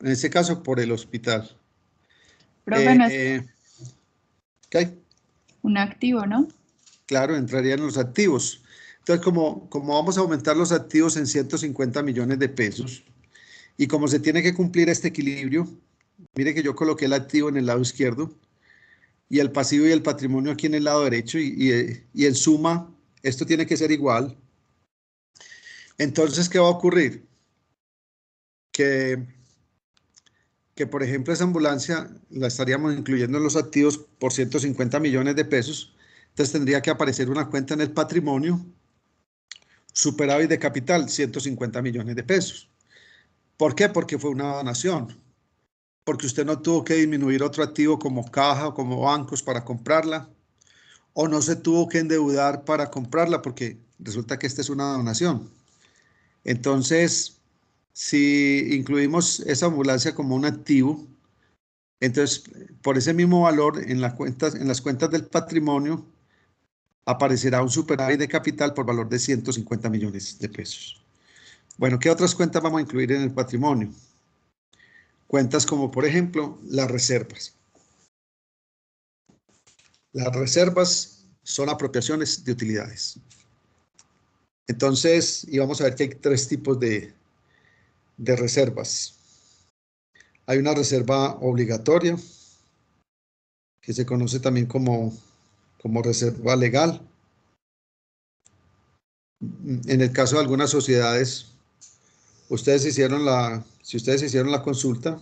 en este caso por el hospital. Profe, no es ¿Qué? un activo, ¿no? Claro, entrarían los activos. Entonces, como vamos a aumentar los activos en 150 millones de pesos, y como se tiene que cumplir este equilibrio, mire que yo coloqué el activo en el lado izquierdo, y el pasivo y el patrimonio aquí en el lado derecho, y en suma, esto tiene que ser igual. Entonces, ¿qué va a ocurrir? Que por ejemplo, esa ambulancia la estaríamos incluyendo en los activos por 150 millones de pesos, entonces tendría que aparecer una cuenta en el patrimonio, superávit de capital, 150 millones de pesos. ¿Por qué? Porque fue una donación, porque usted no tuvo que disminuir otro activo como caja o como bancos para comprarla, o no se tuvo que endeudar para comprarla, porque resulta que esta es una donación. Entonces, si incluimos esa ambulancia como un activo, entonces, por ese mismo valor, en las cuentas del patrimonio, aparecerá un superávit de capital por valor de 150 millones de pesos. Bueno, ¿qué otras cuentas vamos a incluir en el patrimonio? Cuentas como, por ejemplo, las reservas. Las reservas son apropiaciones de utilidades. Entonces, y vamos a ver que hay tres tipos de reservas. Hay una reserva obligatoria, que se conoce también como reserva legal. En el caso de algunas sociedades, si ustedes hicieron la consulta,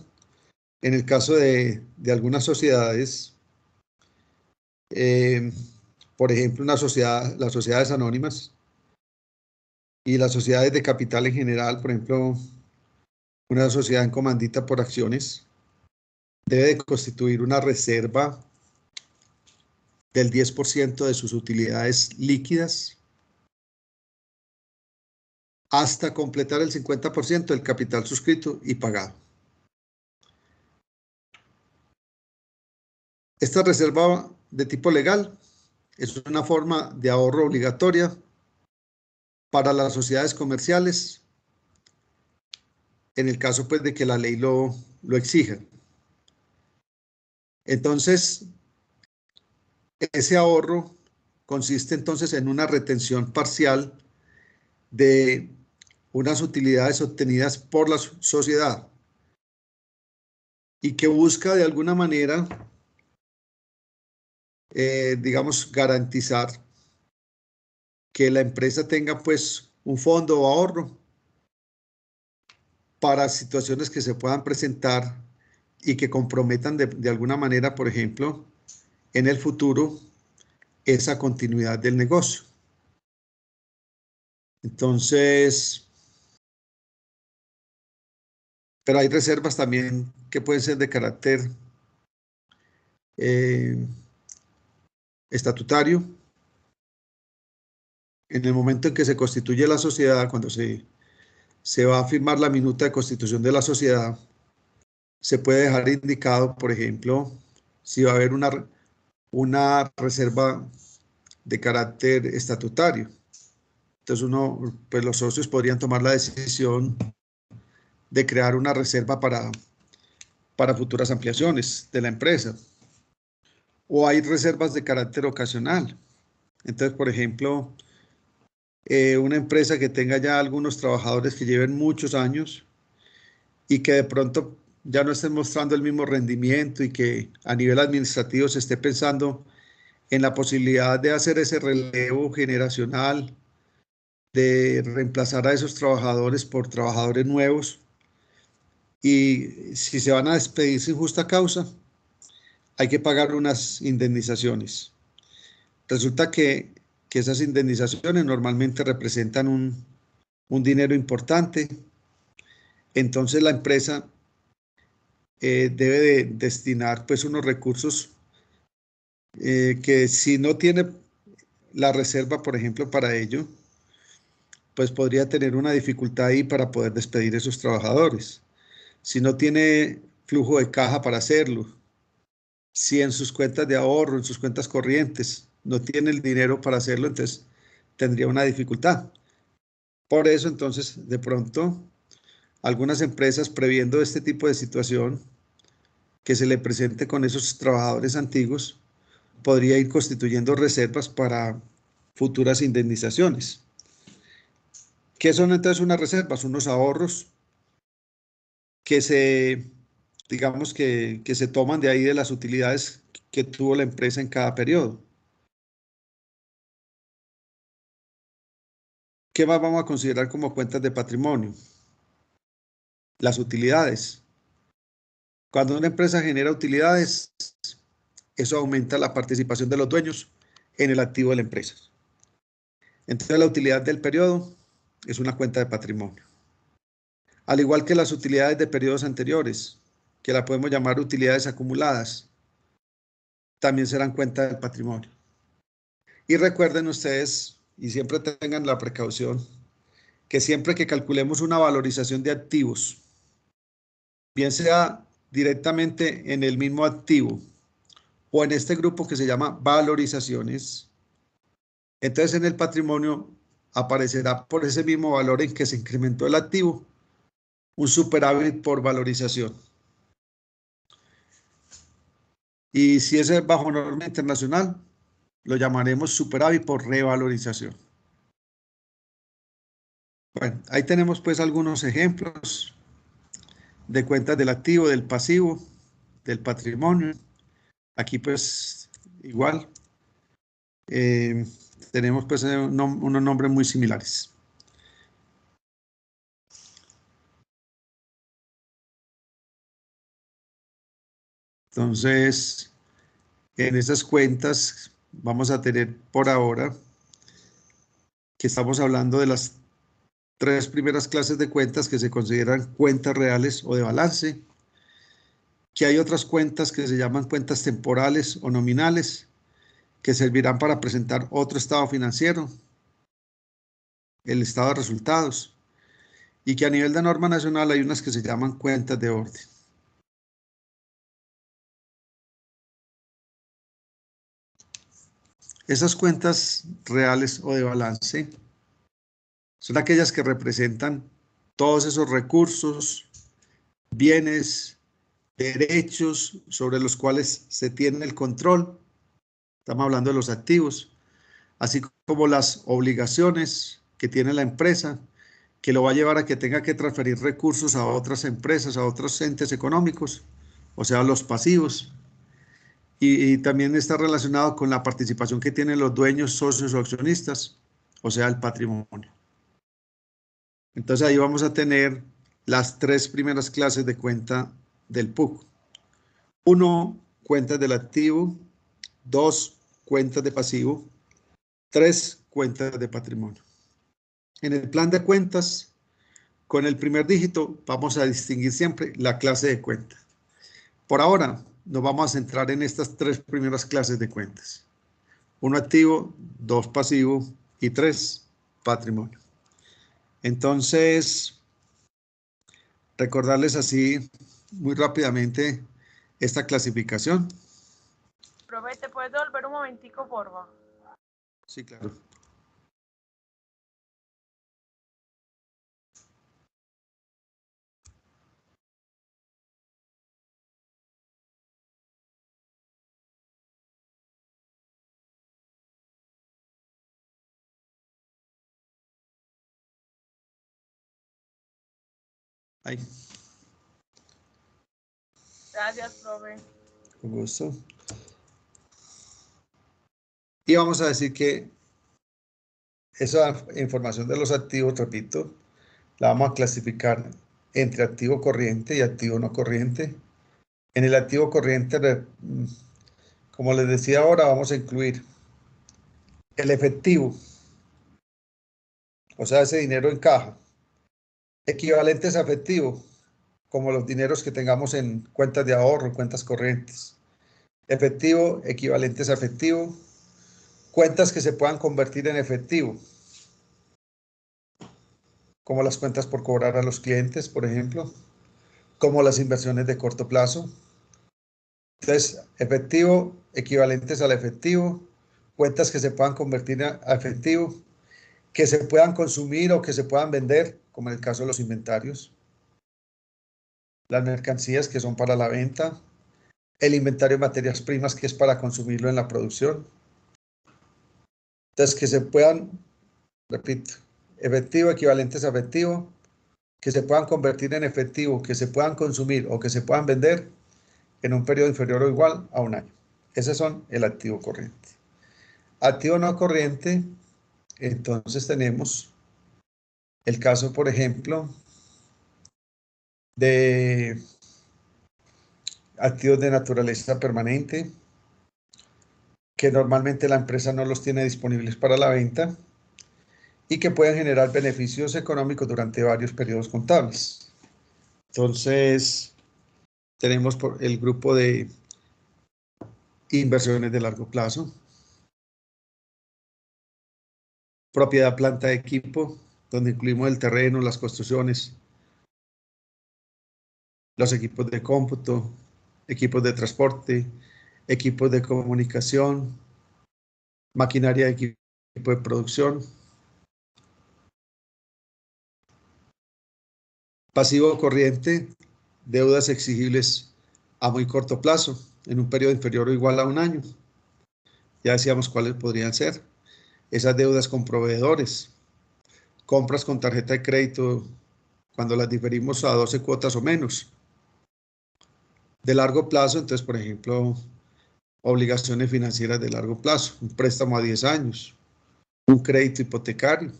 en el caso de algunas sociedades, por ejemplo, las sociedades anónimas y las sociedades de capital en general, por ejemplo, una sociedad en comandita por acciones, debe de constituir una reserva del 10% de sus utilidades líquidas hasta completar el 50% del capital suscrito y pagado. Esta reserva de tipo legal es una forma de ahorro obligatoria para las sociedades comerciales, en el caso pues de que la ley lo exija. Entonces, ese ahorro consiste entonces en una retención parcial de unas utilidades obtenidas por la sociedad y que busca de alguna manera, digamos, garantizar que la empresa tenga pues un fondo o ahorro para situaciones que se puedan presentar y que comprometan de alguna manera, por ejemplo, en el futuro, esa continuidad del negocio. Entonces, pero hay reservas también que pueden ser de carácter estatutario. En el momento en que se constituye la sociedad, cuando se va a firmar la minuta de constitución de la sociedad, se puede dejar indicado, por ejemplo, si va a haber una reserva de carácter estatutario. Entonces pues los socios podrían tomar la decisión de crear una reserva para futuras ampliaciones de la empresa. O hay reservas de carácter ocasional. Entonces, por ejemplo, una empresa que tenga ya algunos trabajadores que lleven muchos años y que de pronto ya no estén mostrando el mismo rendimiento y que a nivel administrativo se esté pensando en la posibilidad de hacer ese relevo generacional, de reemplazar a esos trabajadores por trabajadores nuevos, y si se van a despedir sin justa causa, hay que pagar unas indemnizaciones. Resulta que esas indemnizaciones normalmente representan un dinero importante, entonces la empresa debe de destinar pues unos recursos que si no tiene la reserva, por ejemplo, para ello, pues podría tener una dificultad ahí para poder despedir a esos trabajadores. Si no tiene flujo de caja para hacerlo. Si en sus cuentas de ahorro, en sus cuentas corrientes, no tiene el dinero para hacerlo, entonces tendría una dificultad. Por eso, entonces, de pronto, algunas empresas, previendo este tipo de situación que se le presente con esos trabajadores antiguos, podría ir constituyendo reservas para futuras indemnizaciones. ¿Qué son entonces unas reservas? Unos ahorros que digamos que se toman de ahí de las utilidades que tuvo la empresa en cada periodo. ¿Qué más vamos a considerar como cuentas de patrimonio? Las utilidades. Cuando una empresa genera utilidades, eso aumenta la participación de los dueños en el activo de la empresa. Entonces, la utilidad del periodo es una cuenta de patrimonio. Al igual que las utilidades de periodos anteriores, que la podemos llamar utilidades acumuladas, también serán cuenta del patrimonio. Y recuerden ustedes, y siempre tengan la precaución, que siempre que calculemos una valorización de activos, bien sea directamente en el mismo activo o en este grupo que se llama valorizaciones, entonces en el patrimonio aparecerá por ese mismo valor en que se incrementó el activo, un superávit por valorización. Y si es bajo norma internacional, lo llamaremos superávit por revalorización. Bueno, ahí tenemos pues algunos ejemplos de cuentas del activo, del pasivo, del patrimonio. Aquí pues igual tenemos pues unos nombres muy similares. Entonces, en esas cuentas vamos a tener por ahora que estamos hablando de las 3 primeras clases de cuentas que se consideran cuentas reales o de balance, que hay otras cuentas que se llaman cuentas temporales o nominales, que servirán para presentar otro estado financiero, el estado de resultados, y que a nivel de norma nacional hay unas que se llaman cuentas de orden. Esas cuentas reales o de balance son aquellas que representan todos esos recursos, bienes, derechos sobre los cuales se tiene el control. Estamos hablando de los activos, así como las obligaciones que tiene la empresa, que lo va a llevar a que tenga que transferir recursos a otras empresas, a otros entes económicos, o sea, los pasivos. Y también está relacionado con la participación que tienen los dueños, socios o accionistas, o sea, el patrimonio. Entonces ahí vamos a tener las 3 primeras clases de cuenta del PUC. 1, cuentas del activo. 2, cuentas de pasivo. 3, cuentas de patrimonio. En el plan de cuentas, con el primer dígito vamos a distinguir siempre la clase de cuenta. Por ahora nos vamos a centrar en estas 3 primeras clases de cuentas. 1 activo, 2 pasivo y 3 patrimonio. Entonces, recordarles así muy rápidamente esta clasificación. Profe, ¿te puedes devolver un momentico, porfa? Sí, claro. Ahí. Gracias, profe. Con gusto. Y vamos a decir que esa información de los activos, repito, la vamos a clasificar entre activo corriente y activo no corriente. En el activo corriente, como les decía ahora, vamos a incluir el efectivo, o sea, ese dinero en caja, equivalentes a efectivo, como los dineros que tengamos en cuentas de ahorro, cuentas corrientes. Efectivo, equivalentes a efectivo, cuentas que se puedan convertir en efectivo, como las cuentas por cobrar a los clientes, por ejemplo, como las inversiones de corto plazo. Entonces, efectivo, equivalentes al efectivo, cuentas que se puedan convertir a efectivo, que se puedan consumir o que se puedan vender, como en el caso de los inventarios, las mercancías que son para la venta, el inventario de materias primas que es para consumirlo en la producción. Entonces, que se puedan, repito, efectivo, equivalentes a efectivo, que se puedan convertir en efectivo, que se puedan consumir o que se puedan vender en un periodo inferior o igual a un año. Esos son el activo corriente. Activo no corriente, entonces tenemos el caso, por ejemplo, de activos de naturaleza permanente, que normalmente la empresa no los tiene disponibles para la venta y que pueden generar beneficios económicos durante varios periodos contables. Entonces, tenemos el grupo de inversiones de largo plazo, propiedad, planta de equipo, donde incluimos el terreno, las construcciones, los equipos de cómputo, equipos de transporte, equipos de comunicación, maquinaria de equipo de producción. Pasivo corriente, deudas exigibles a muy corto plazo, en un periodo inferior o igual a un año. Ya decíamos cuáles podrían ser. Esas deudas con proveedores, compras con tarjeta de crédito cuando las diferimos a 12 cuotas o menos. De largo plazo, entonces, por ejemplo, obligaciones financieras de largo plazo, un préstamo a 10 años, un crédito hipotecario.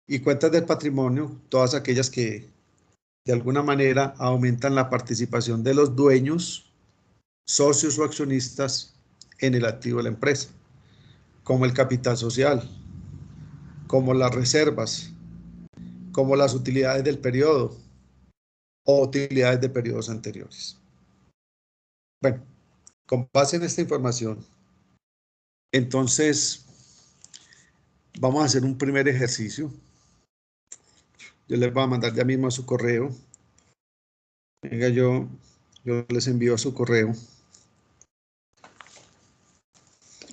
Y cuentas del patrimonio, todas aquellas que de alguna manera aumentan la participación de los dueños, socios o accionistas en el activo de la empresa, como el capital social, como las reservas, como las utilidades del periodo o utilidades de periodos anteriores. Bueno, con base en esta información, entonces vamos a hacer un primer ejercicio. Yo les voy a mandar ya mismo a su correo. Venga, yo les envío a su correo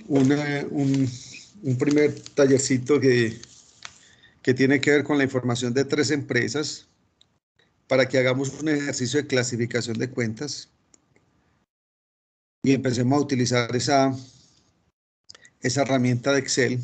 un primer tallercito que tiene que ver con la información de 3 empresas para que hagamos un ejercicio de clasificación de cuentas y empecemos a utilizar esa herramienta de Excel.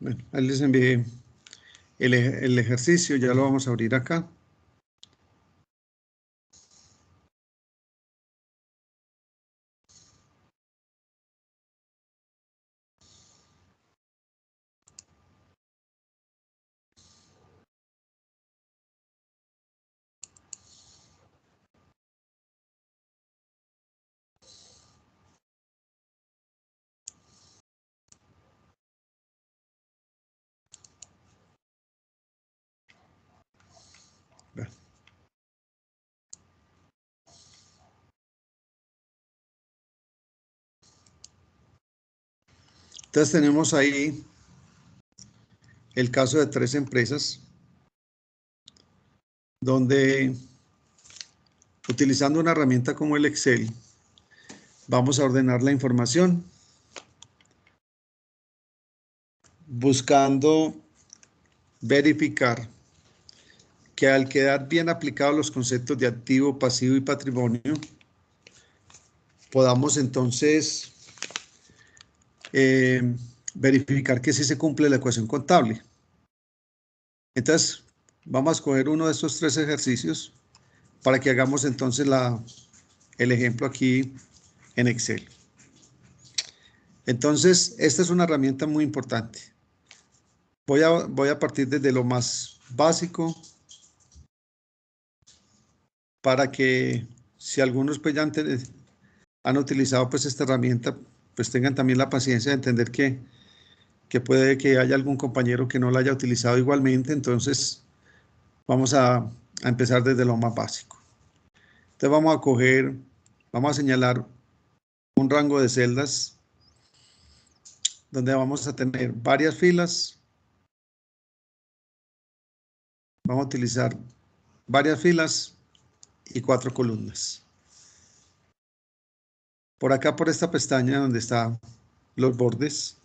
Bueno, ahí les envié el ejercicio, ya lo vamos a abrir acá. Bueno. Entonces tenemos ahí el caso de 3 empresas donde utilizando una herramienta como el Excel vamos a ordenar la información buscando verificar que al quedar bien aplicados los conceptos de activo, pasivo y patrimonio, podamos entonces verificar que sí se cumple la ecuación contable. Entonces, vamos a escoger uno de estos 3 ejercicios para que hagamos entonces el ejemplo aquí en Excel. Entonces, esta es una herramienta muy importante. Voy a partir desde lo más básico para que si algunos pues ya han utilizado pues esta herramienta, pues tengan también la paciencia de entender que puede que haya algún compañero que no la haya utilizado igualmente. Entonces, vamos a empezar desde lo más básico. Entonces vamos a señalar un rango de celdas donde vamos a tener varias filas. Vamos a utilizar varias filas y 4 columnas. Por acá, por esta pestaña donde están los bordes,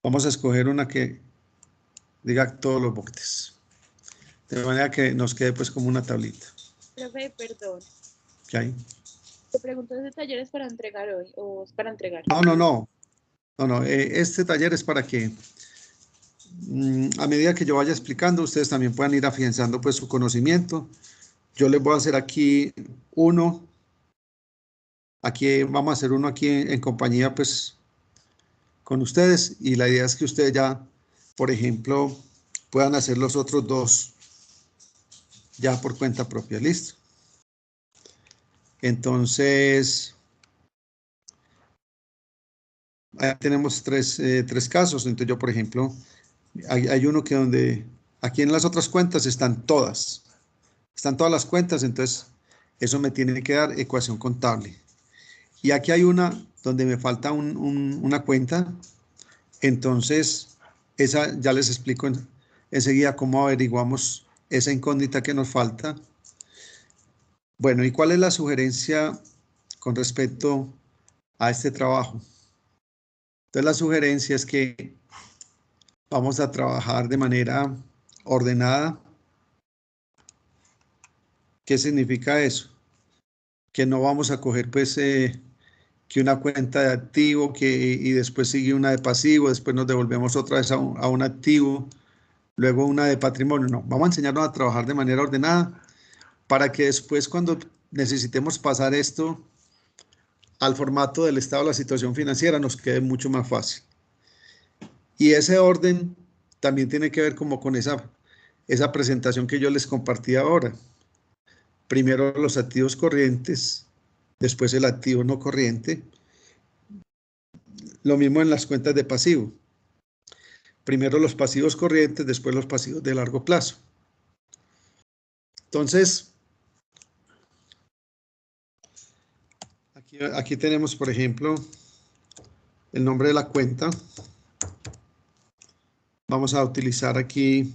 vamos a escoger una que diga todos los bordes. De manera que nos quede pues como una tablita. Profe, perdón. ¿Qué hay? Te pregunto, ¿ese taller es para entregar hoy o es para entregar? No. Este taller es para que a medida que yo vaya explicando, ustedes también puedan ir afianzando pues su conocimiento. Yo les voy a hacer aquí uno. Aquí vamos a hacer uno aquí en compañía pues con ustedes, y la idea es que ustedes ya, por ejemplo, puedan hacer los otros 2 ya por cuenta propia. Listo. Entonces, ahí tenemos 3 casos. Entonces yo, por ejemplo, hay uno que donde aquí en las otras cuentas están todas las cuentas, entonces eso me tiene que dar ecuación contable. Y aquí hay una donde me falta una cuenta, entonces esa ya les explico enseguida cómo averiguamos esa incógnita que nos falta. Bueno, ¿y cuál es la sugerencia con respecto a este trabajo? Entonces la sugerencia es que vamos a trabajar de manera ordenada. ¿Qué significa eso? Que no vamos a coger pues que una cuenta de activo y después sigue una de pasivo, después nos devolvemos otra vez a un activo, luego una de patrimonio. No, vamos a enseñarnos a trabajar de manera ordenada para que después cuando necesitemos pasar esto al formato del estado de la situación financiera nos quede mucho más fácil. Y ese orden también tiene que ver como con esa presentación que yo les compartí ahora. Primero los activos corrientes, después el activo no corriente. Lo mismo en las cuentas de pasivo. Primero los pasivos corrientes, después los pasivos de largo plazo. Entonces, aquí tenemos, por ejemplo, el nombre de la cuenta. Vamos a utilizar aquí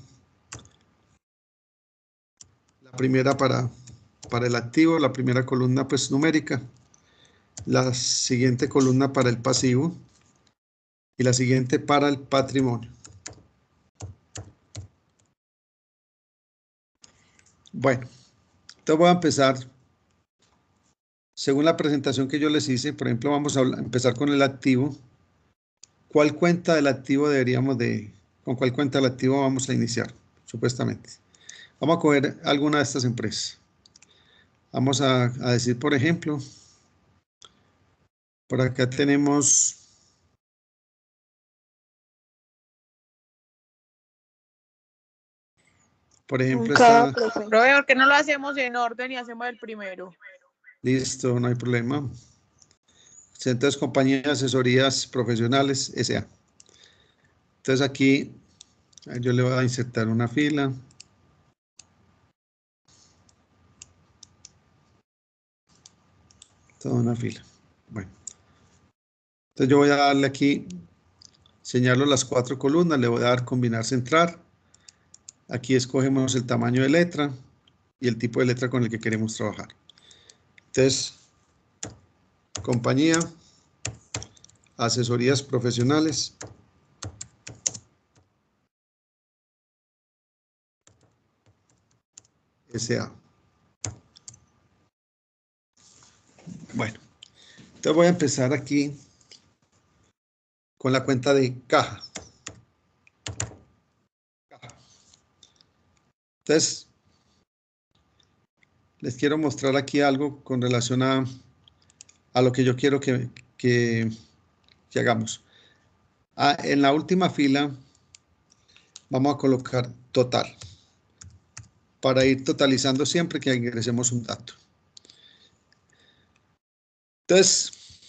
la primera para el activo, la primera columna pues numérica, la siguiente columna para el pasivo y la siguiente para el patrimonio. Bueno, entonces voy a empezar según la presentación que yo les hice. Por ejemplo, vamos a empezar con el activo. ¿cuál cuenta del activo con cuál cuenta del activo vamos a iniciar? Supuestamente. Vamos a coger alguna de estas empresas. Vamos a decir, por ejemplo, por acá tenemos, por ejemplo, esta, Profe, ¿por qué no lo hacemos en orden y hacemos el primero? listo, no hay problema. Entonces, compañía de asesorías profesionales, S.A. Entonces aquí yo le voy a insertar una fila. Toda una fila. Bueno. Entonces yo voy a darle aquí, señalo las 4 columnas, le voy a dar combinar centrar. Aquí escogemos el tamaño de letra y el tipo de letra con el que queremos trabajar. Entonces, compañía, asesorías profesionales. S.A. Bueno, entonces voy a empezar aquí con la cuenta de caja. Entonces, les quiero mostrar aquí algo con relación a lo que yo quiero que hagamos. En la última fila vamos a colocar total para ir totalizando siempre que ingresemos un dato. Entonces,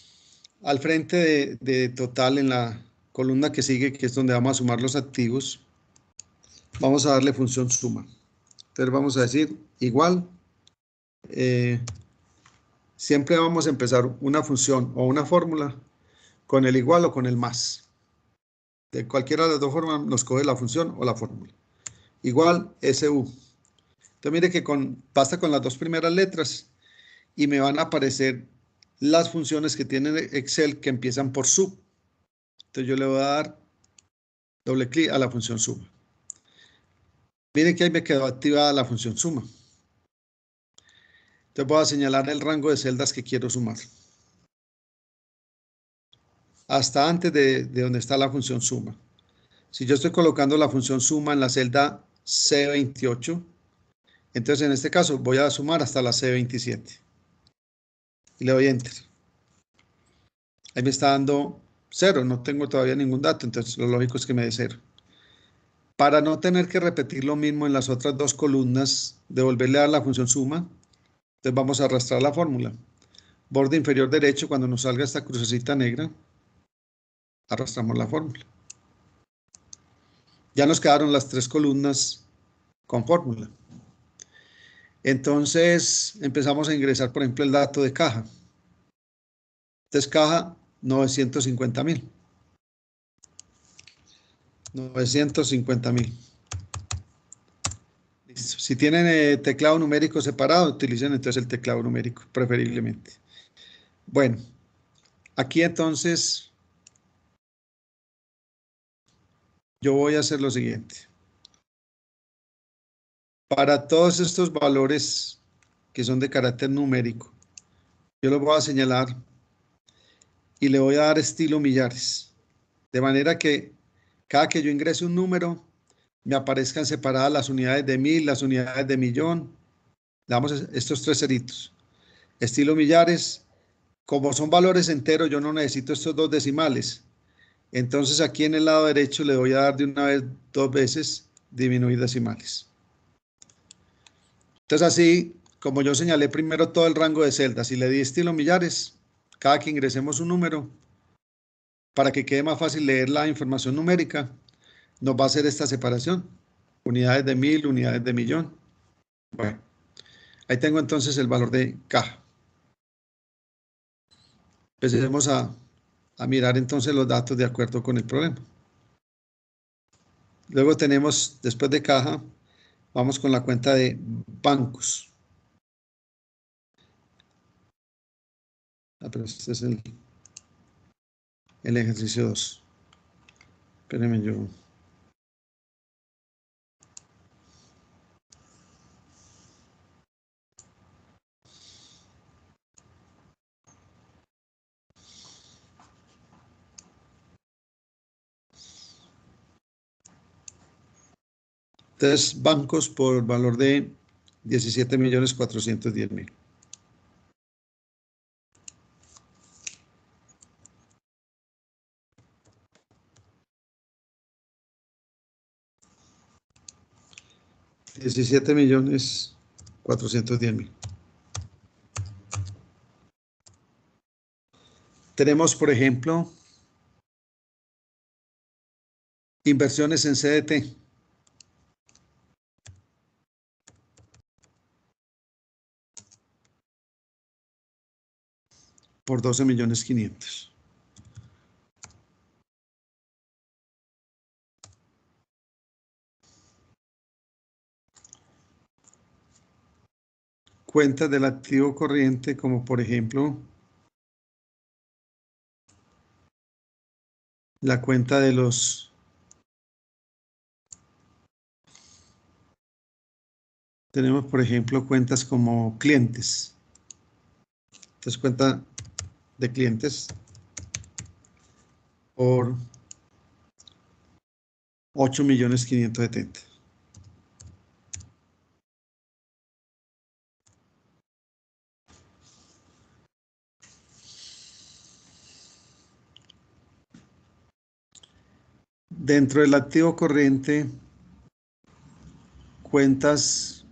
al frente de total, en la columna que sigue, que es donde vamos a sumar los activos, vamos a darle función suma. Entonces vamos a decir igual. Siempre vamos a empezar una función o una fórmula con el igual o con el más. De cualquiera de las dos formas nos coge la función o la fórmula. Igual SU. Entonces mire que basta con las dos primeras letras y me van a aparecer las funciones que tiene Excel que empiezan por sub. Entonces yo le voy a dar doble clic a la función suma. Miren que ahí me quedó activada la función suma. Entonces voy a señalar el rango de celdas que quiero sumar. Hasta antes de donde está la función suma. Si yo estoy colocando la función suma en la celda C28, entonces en este caso voy a sumar hasta la C27. Y le doy Enter. Ahí me está dando 0, no tengo todavía ningún dato, entonces lo lógico es que me dé 0. Para no tener que repetir lo mismo en las otras dos columnas, devolverle a la función suma, entonces vamos a arrastrar la fórmula. Borde inferior derecho, cuando nos salga esta crucecita negra, arrastramos la fórmula. Ya nos quedaron las 3 columnas con fórmula. Entonces empezamos a ingresar, por ejemplo, el dato de caja. Entonces caja 950.000. 950.000. Listo. Si tienen teclado numérico separado, utilicen entonces el teclado numérico, preferiblemente. Bueno, aquí entonces yo voy a hacer lo siguiente. Para todos estos valores que son de carácter numérico, yo los voy a señalar y le voy a dar estilo millares. De manera que cada que yo ingrese un número, me aparezcan separadas las unidades de 1000, las unidades de millón. Le damos estos 3 ceritos. Estilo millares, como son valores enteros, yo no necesito estos 2 decimales. Entonces aquí en el lado derecho le voy a dar de una vez 2 veces disminuir decimales. Entonces así, como yo señalé primero todo el rango de celdas y le di estilo millares, cada que ingresemos un número, para que quede más fácil leer la información numérica, nos va a hacer esta separación. Unidades de 1000, unidades de millón. Bueno, ahí tengo entonces el valor de caja. Empecemos a mirar entonces los datos de acuerdo con el problema. Luego tenemos, después de caja, vamos con la cuenta de bancos. Pero este es el ejercicio 2. Espérenme yo. Entonces, bancos por valor de 17.410.000. $17.410.000. Tenemos, por ejemplo, inversiones en CDT. Por 12.500.000. Cuentas del activo corriente, como por ejemplo la cuenta de los tenemos, por ejemplo, cuentas como clientes. Entonces, cuenta de clientes por 8.570.000. Dentro del activo corriente, cuentas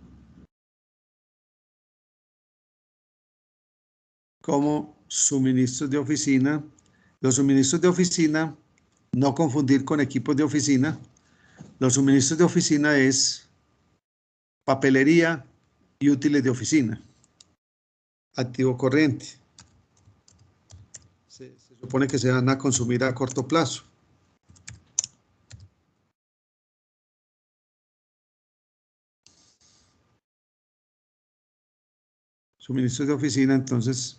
como suministros de oficina. Los suministros de oficina, no confundir con equipos de oficina. Los suministros de oficina es papelería y útiles de oficina. Activo corriente. Se supone que se van a consumir a corto plazo. Suministros de oficina, entonces,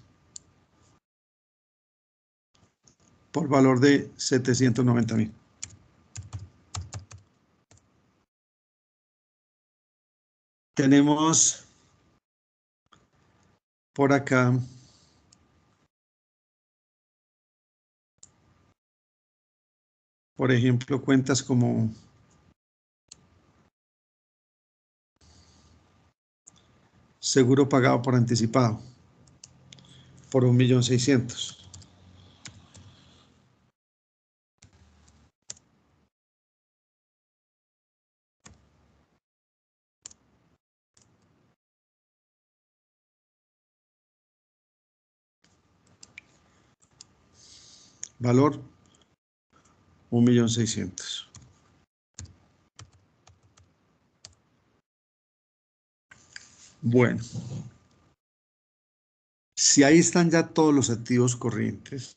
por valor de 790.000. Tenemos por acá por ejemplo, cuentas como seguro pagado por anticipado por 1.600.000. Valor 1.600.000. Bueno, si ahí están ya todos los activos corrientes,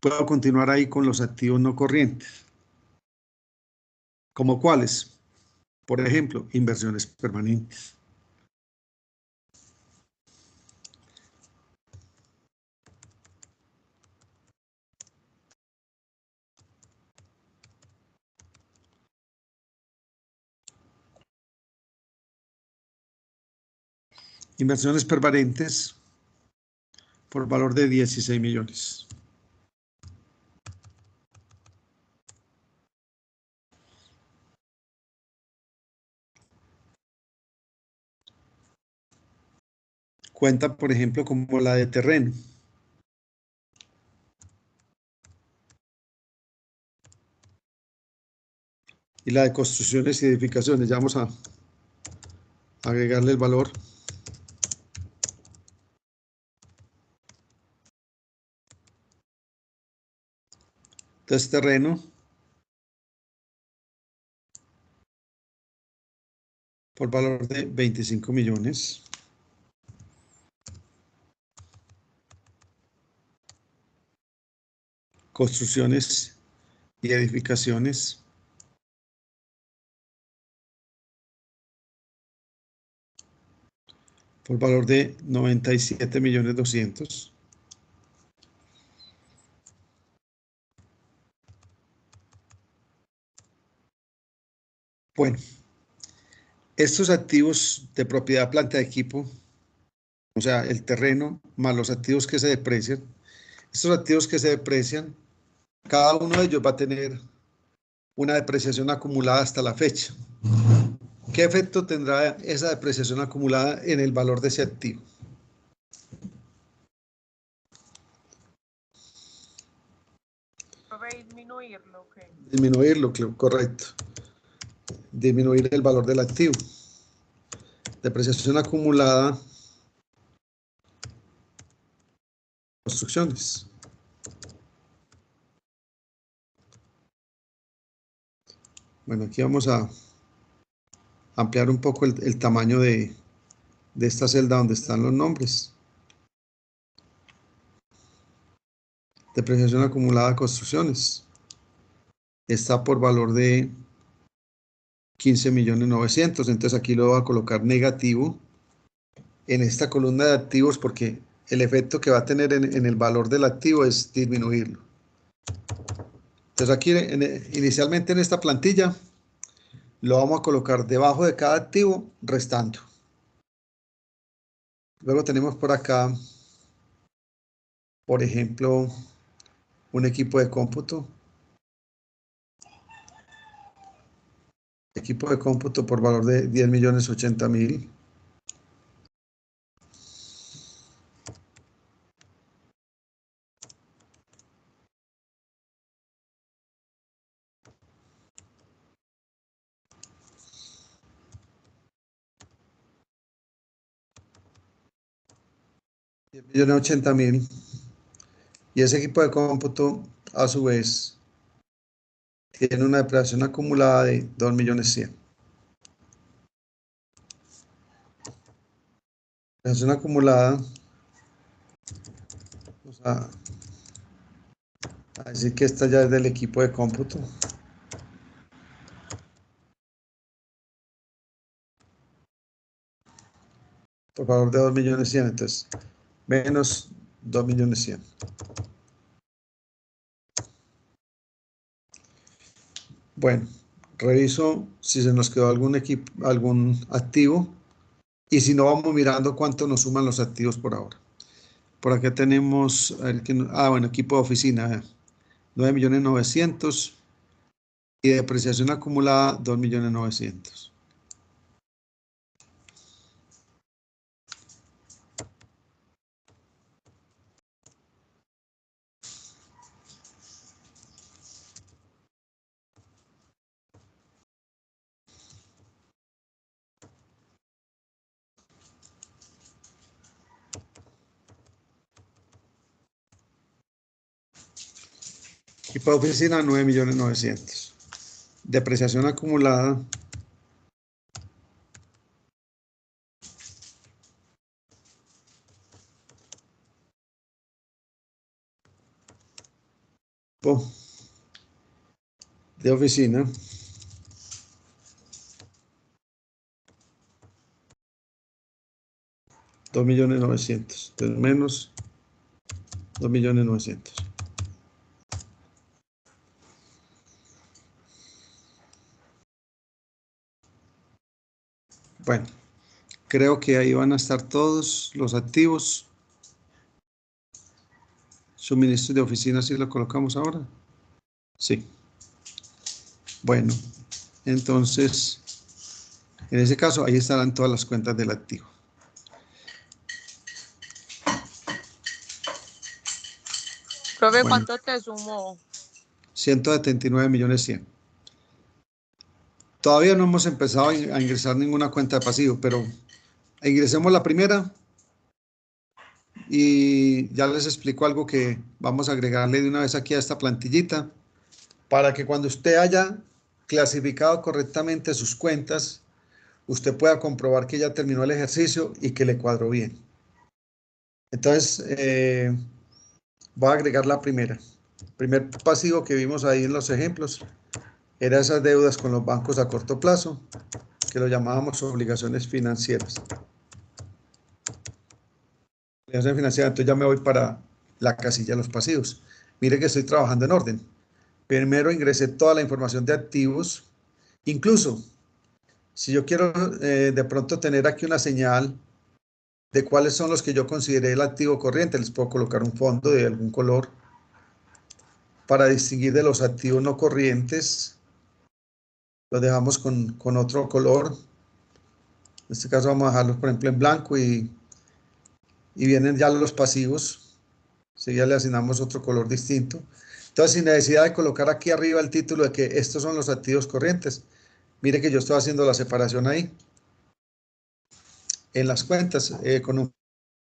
puedo continuar ahí con los activos no corrientes. ¿Como cuáles? Por ejemplo, inversiones permanentes. Inversiones permanentes por valor de 16 millones. Cuenta, por ejemplo, como la de terreno. Y la de construcciones y edificaciones. Ya vamos a agregarle el valor. Entonces, terreno por valor de 25 millones. Construcciones y edificaciones por valor de 97.200.000. Bueno, estos activos de propiedad, planta de equipo, o sea, el terreno más los activos que se deprecian, estos activos que se deprecian, cada uno de ellos va a tener una depreciación acumulada hasta la fecha. ¿Qué efecto tendrá esa depreciación acumulada en el valor de ese activo? Disminuirlo, ok. Disminuirlo, correcto. Disminuir el valor del activo. Depreciación acumulada. Construcciones. Bueno, aquí vamos a ampliar un poco el tamaño de esta celda donde están los nombres. Depreciación acumulada de construcciones. Está por valor de 15.900.000. Entonces aquí lo voy a colocar negativo en esta columna de activos porque el efecto que va a tener en el valor del activo es disminuirlo. Entonces aquí inicialmente en esta plantilla lo vamos a colocar debajo de cada activo restando. Luego tenemos por acá, por ejemplo, un equipo de cómputo. Equipo de cómputo por valor de 10.080.000. $10.080.000. Y ese equipo de cómputo, a su vez, tiene una depreciación acumulada de 2.100.000. Depreciación acumulada, vamos a decir que esta ya es del equipo de cómputo. Por valor de 2.100.000, entonces, menos 2.100.000. Bueno, reviso si se nos quedó algún activo y si no vamos mirando cuánto nos suman los activos por ahora. Por acá tenemos, bueno, equipo de oficina, 9.900.000 y depreciación acumulada 2.900.000. Equipo de oficina, 9.900.000. Depreciación acumulada, de oficina, $2.900.000, entonces menos 2.900.000. Bueno, creo que ahí van a estar todos los activos. Suministro de oficina, ¿sí lo colocamos ahora? Sí. Bueno, entonces, en ese caso, ahí estarán todas las cuentas del activo. Profe, Bueno. ¿cuánto te sumó? 179.100.000. Todavía no hemos empezado a ingresar ninguna cuenta de pasivo, pero ingresemos la primera y ya les explico algo que vamos a agregarle de una vez aquí a esta plantillita para que cuando usted haya clasificado correctamente sus cuentas, usted pueda comprobar que ya terminó el ejercicio y que le cuadró bien. Entonces, voy a agregar la primera. El primer pasivo que vimos ahí en los ejemplos era esas deudas con los bancos a corto plazo, que lo llamábamos obligaciones financieras. Obligaciones financieras, entonces ya me voy para la casilla de los pasivos. Mire que estoy trabajando en orden. Primero ingresé toda la información de activos, incluso si yo quiero de pronto tener aquí una señal de cuáles son los que yo consideré el activo corriente, les puedo colocar un fondo de algún color para distinguir de los activos no corrientes. Los dejamos con otro color. En este caso vamos a dejarlos, por ejemplo, en blanco y vienen ya los pasivos. Si ya le asignamos otro color distinto. Entonces, sin necesidad de colocar aquí arriba el título de que estos son los activos corrientes. Mire que yo estoy haciendo la separación ahí. En las cuentas, con un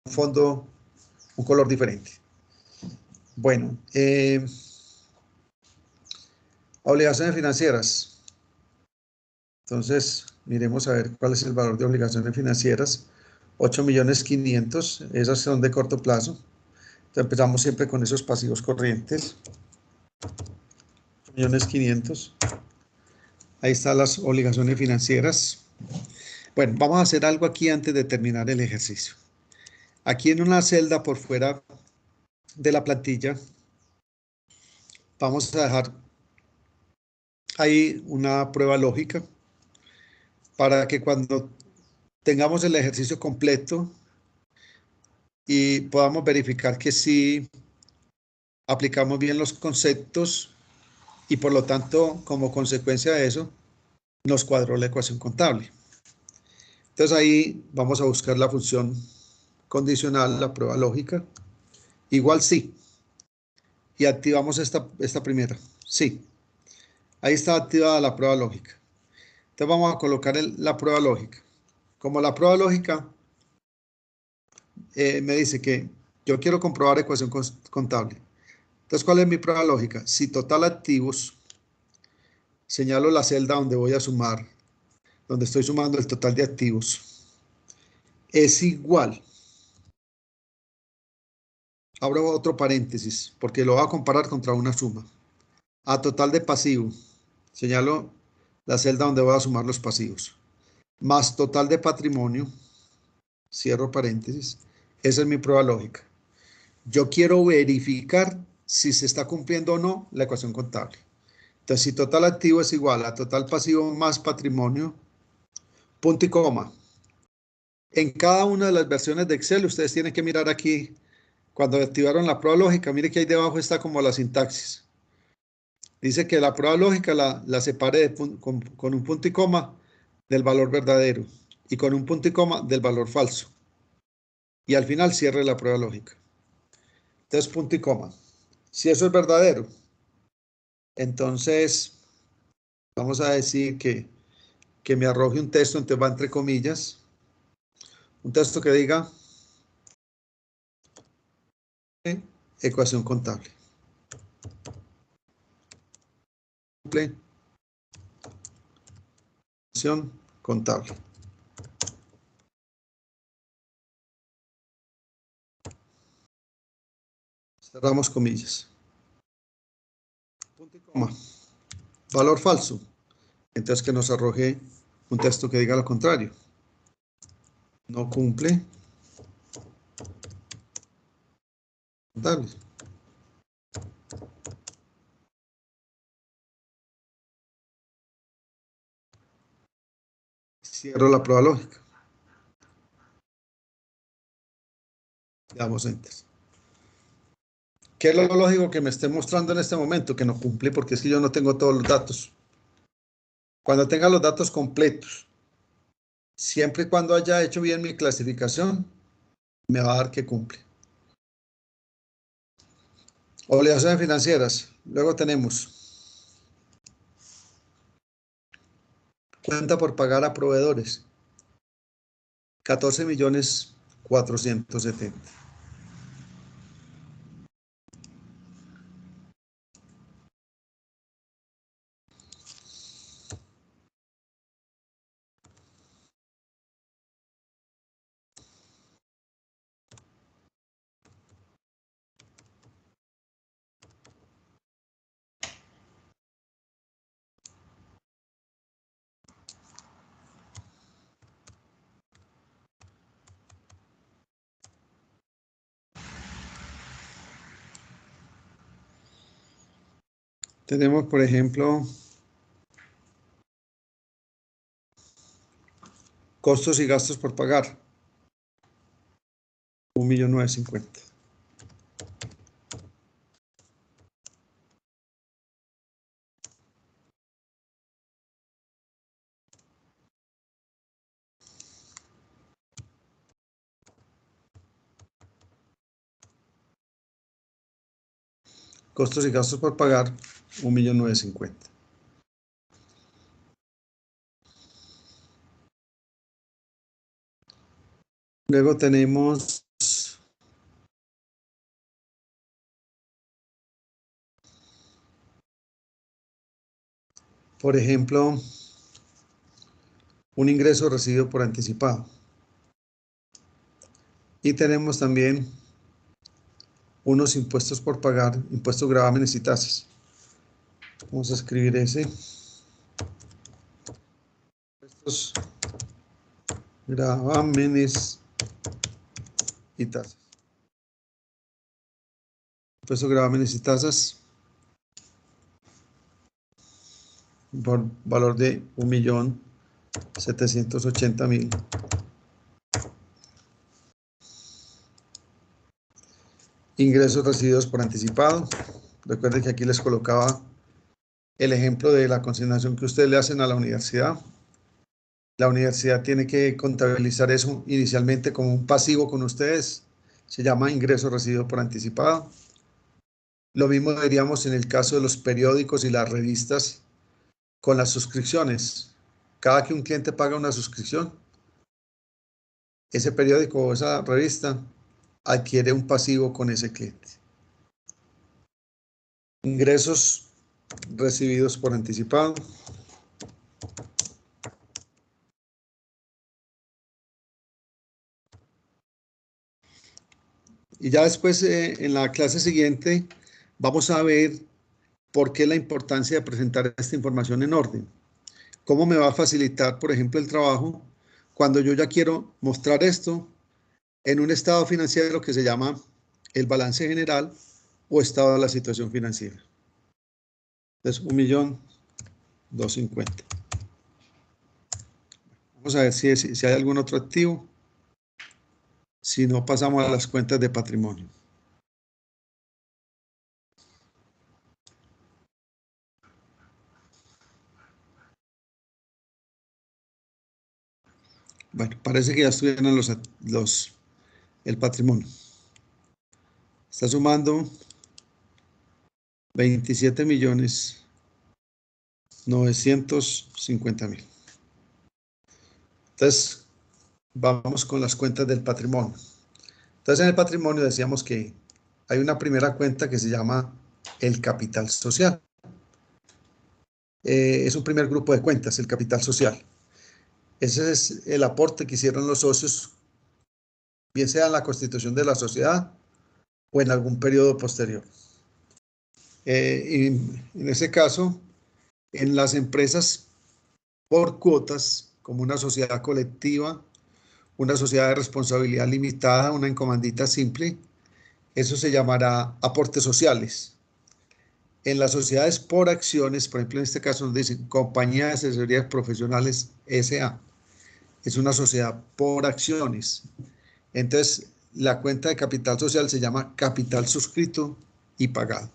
fondo, un color diferente. Bueno, obligaciones financieras. Entonces, miremos a ver cuál es el valor de obligaciones financieras. 8.500.000, esas son de corto plazo. Entonces, empezamos siempre con esos pasivos corrientes. 8.500.000. Ahí están las obligaciones financieras. Bueno, vamos a hacer algo aquí antes de terminar el ejercicio. Aquí en una celda por fuera de la plantilla, vamos a dejar ahí una prueba lógica para que cuando tengamos el ejercicio completo y podamos verificar que sí aplicamos bien los conceptos y por lo tanto, como consecuencia de eso, nos cuadró la ecuación contable. Entonces ahí vamos a buscar la función condicional, la prueba lógica, igual sí, y activamos esta primera, sí. Ahí está activada la prueba lógica. Entonces vamos a colocar la prueba lógica. Como la prueba lógica me dice que yo quiero comprobar ecuación contable. Entonces, ¿cuál es mi prueba lógica? Si total activos, señalo la celda donde voy a sumar, donde estoy sumando el total de activos, es igual. Abro otro paréntesis, porque lo voy a comparar contra una suma. A total de pasivo, señalo la celda donde voy a sumar los pasivos, más total de patrimonio, cierro paréntesis, esa es mi prueba lógica. Yo quiero verificar si se está cumpliendo o no la ecuación contable. Entonces, si total activo es igual a total pasivo más patrimonio, punto y coma. En cada una de las versiones de Excel, ustedes tienen que mirar aquí, cuando activaron la prueba lógica, mire que ahí debajo está como la sintaxis. Dice que la prueba lógica la separe con un punto y coma del valor verdadero y con un punto y coma del valor falso. Y al final cierre la prueba lógica. Entonces, punto y coma. Si eso es verdadero, entonces vamos a decir que me arroje un texto, entonces va entre comillas, un texto que diga ecuación contable. Ecuación contable. Cerramos comillas. Punto y coma. Valor falso. Entonces que nos arroje un texto que diga lo contrario. No cumple. Contable. Cierro la prueba lógica. Le damos enter. ¿Qué es lo lógico que me esté mostrando en este momento? Que no cumple porque es que yo no tengo todos los datos. Cuando tenga los datos completos, siempre y cuando haya hecho bien mi clasificación, me va a dar que cumple. Obligaciones financieras. Luego tenemos cuenta por pagar a proveedores. 14.470.000. Tenemos, por ejemplo, costos y gastos por pagar. 1.950.000. Costos y gastos por pagar, 1.950.000. Luego tenemos por ejemplo, un ingreso recibido por anticipado. Y tenemos también unos impuestos por pagar, impuestos, gravámenes y tasas. Vamos a escribir ese. Impuestos, gravámenes y tasas. Impuestos, gravámenes y tasas por valor de 1.780.000. Ingresos recibidos por anticipado. Recuerden que aquí les colocaba el ejemplo de la consignación que ustedes le hacen a la universidad. La universidad tiene que contabilizar eso inicialmente como un pasivo con ustedes. Se llama ingreso recibido por anticipado. Lo mismo diríamos en el caso de los periódicos y las revistas con las suscripciones. Cada que un cliente paga una suscripción, ese periódico o esa revista adquiere un pasivo con ese cliente. Ingresos recibidos por anticipado. Y ya después, en la clase siguiente, vamos a ver por qué la importancia de presentar esta información en orden. ¿Cómo me va a facilitar, por ejemplo, el trabajo cuando yo ya quiero mostrar esto en un estado financiero que se llama el balance general o estado de la situación financiera? Entonces, 1.250.000. Vamos a ver si hay algún otro activo. Si no, pasamos a las cuentas de patrimonio. Bueno, parece que ya estuvieron el patrimonio. Está sumando 27.950.000. Entonces, vamos con las cuentas del patrimonio. Entonces, en el patrimonio decíamos que hay una primera cuenta que se llama el capital social. Es un primer grupo de cuentas, el capital social. Ese es el aporte que hicieron los socios, bien sea en la constitución de la sociedad o en algún periodo posterior. Y en ese caso, en las empresas por cuotas, como una sociedad colectiva, una sociedad de responsabilidad limitada, una encomendita simple, eso se llamará aportes sociales. En las sociedades por acciones, por ejemplo, en este caso nos dicen Compañía de Asesorías Profesionales S.A. Es una sociedad por acciones. Entonces, la cuenta de capital social se llama capital suscrito y pagado.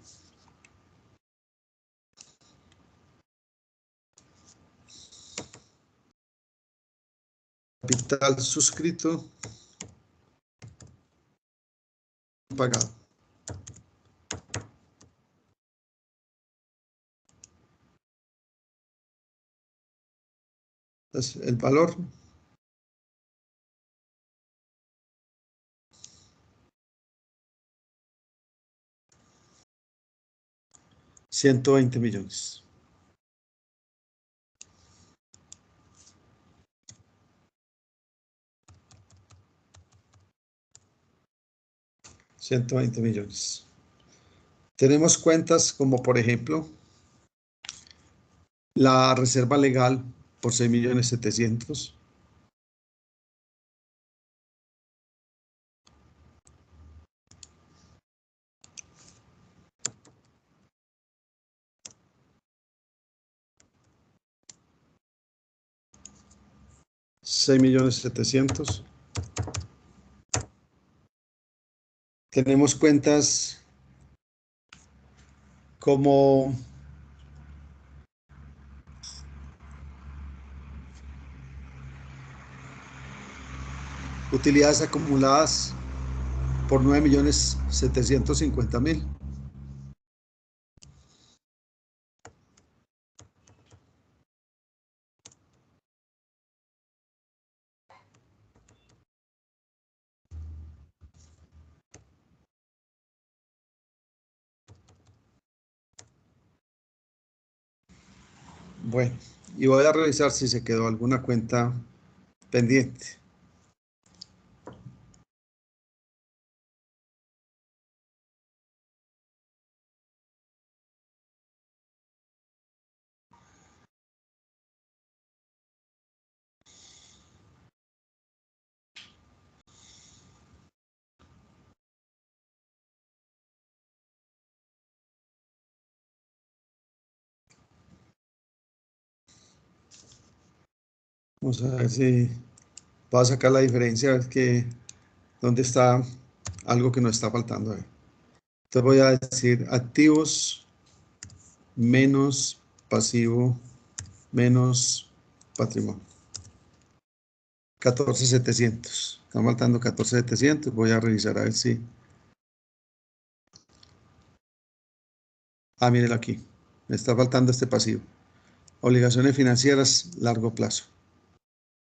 Capital suscrito y pagado. Entonces, el valor $120 millones. $120 millones. Tenemos cuentas como, por ejemplo, la reserva legal por 6.700.000. $6.700.000. Tenemos cuentas como utilidades acumuladas por 9.750.000. Bueno, y voy a revisar si se quedó alguna cuenta pendiente. Vamos a ver si voy a sacar la diferencia, a ver que, dónde está algo que nos está faltando. A ver. Entonces voy a decir activos menos pasivo menos patrimonio. 14,700. Está faltando 14,700. Voy a revisar a ver si. Ah, mírenlo aquí. Me está faltando este pasivo. Obligaciones financieras, largo plazo.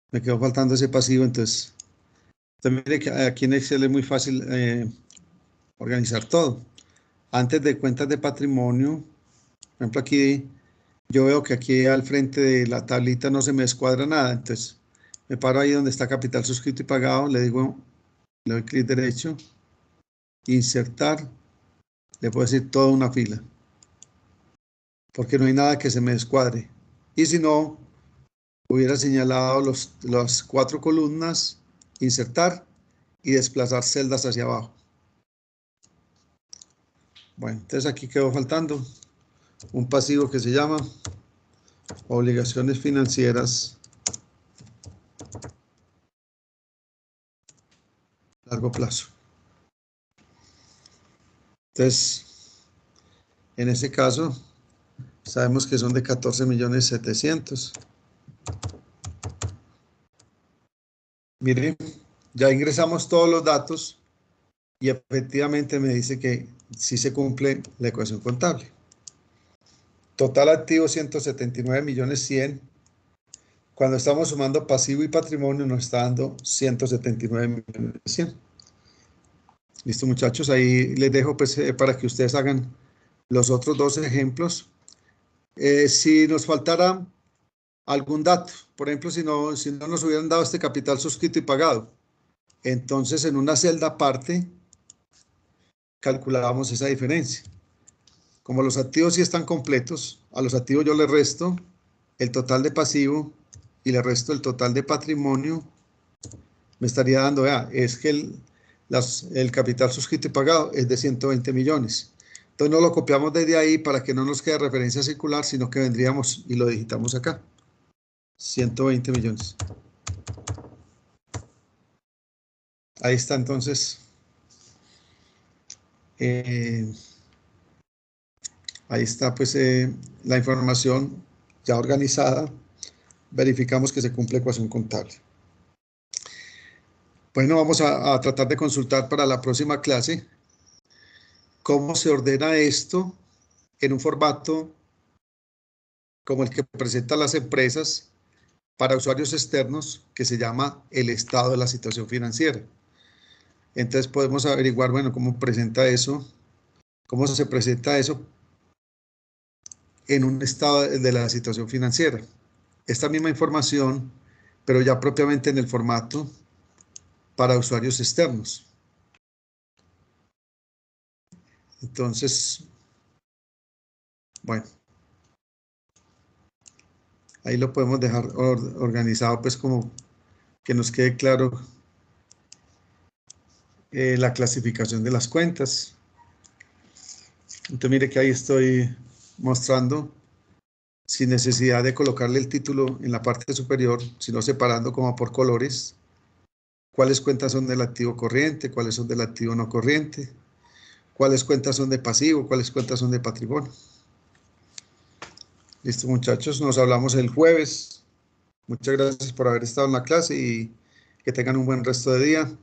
Me quedó faltando ese pasivo, entonces. Mire que aquí en Excel es muy fácil organizar todo. Antes de cuentas de patrimonio, por ejemplo, aquí yo veo que aquí al frente de la tablita no se me descuadra nada, entonces me paro ahí donde está capital suscrito y pagado, le digo, le doy clic derecho, insertar, le puedo decir toda una fila, porque no hay nada que se me descuadre. Y si no, hubiera señalado las 4 columnas, insertar y desplazar celdas hacia abajo. Bueno, entonces aquí quedó faltando un pasivo que se llama obligaciones financieras largo plazo. Entonces, en ese caso, sabemos que son de 14,700,000. Mire, ya ingresamos todos los datos y efectivamente me dice que sí se cumple la ecuación contable. Total activo 179,100,000. Cuando estamos sumando pasivo y patrimonio nos está dando 179,100,000. Listo, muchachos, ahí les dejo pues, para que ustedes hagan los otros dos ejemplos. Si nos faltara algún dato, por ejemplo, si no nos hubieran dado este capital suscrito y pagado, entonces en una celda aparte calculábamos esa diferencia. Como los activos sí están completos, a los activos yo le resto el total de pasivo y le resto el total de patrimonio, me estaría dando, vea, es que el capital suscrito y pagado es de 120 millones. Entonces no lo copiamos desde ahí para que no nos quede referencia circular, sino que vendríamos y lo digitamos acá. 120 millones. Ahí está entonces. Ahí está pues la información ya organizada. Verificamos que se cumple ecuación contable. Bueno, vamos a tratar de consultar para la próxima clase cómo se ordena esto en un formato como el que presentan las empresas para usuarios externos, que se llama el estado de la situación financiera. Entonces podemos averiguar, bueno, cómo presenta eso, cómo se presenta eso en un estado de la situación financiera. Esta misma información, pero ya propiamente en el formato para usuarios externos. Entonces, bueno, ahí lo podemos dejar organizado, pues como que nos quede claro la clasificación de las cuentas. Entonces, mire que ahí estoy mostrando, sin necesidad de colocarle el título en la parte superior, sino separando como por colores, cuáles cuentas son del activo corriente, cuáles son del activo no corriente, cuáles cuentas son de pasivo, cuáles cuentas son de patrimonio. Listo, muchachos, nos hablamos el jueves. Muchas gracias por haber estado en la clase y que tengan un buen resto de día.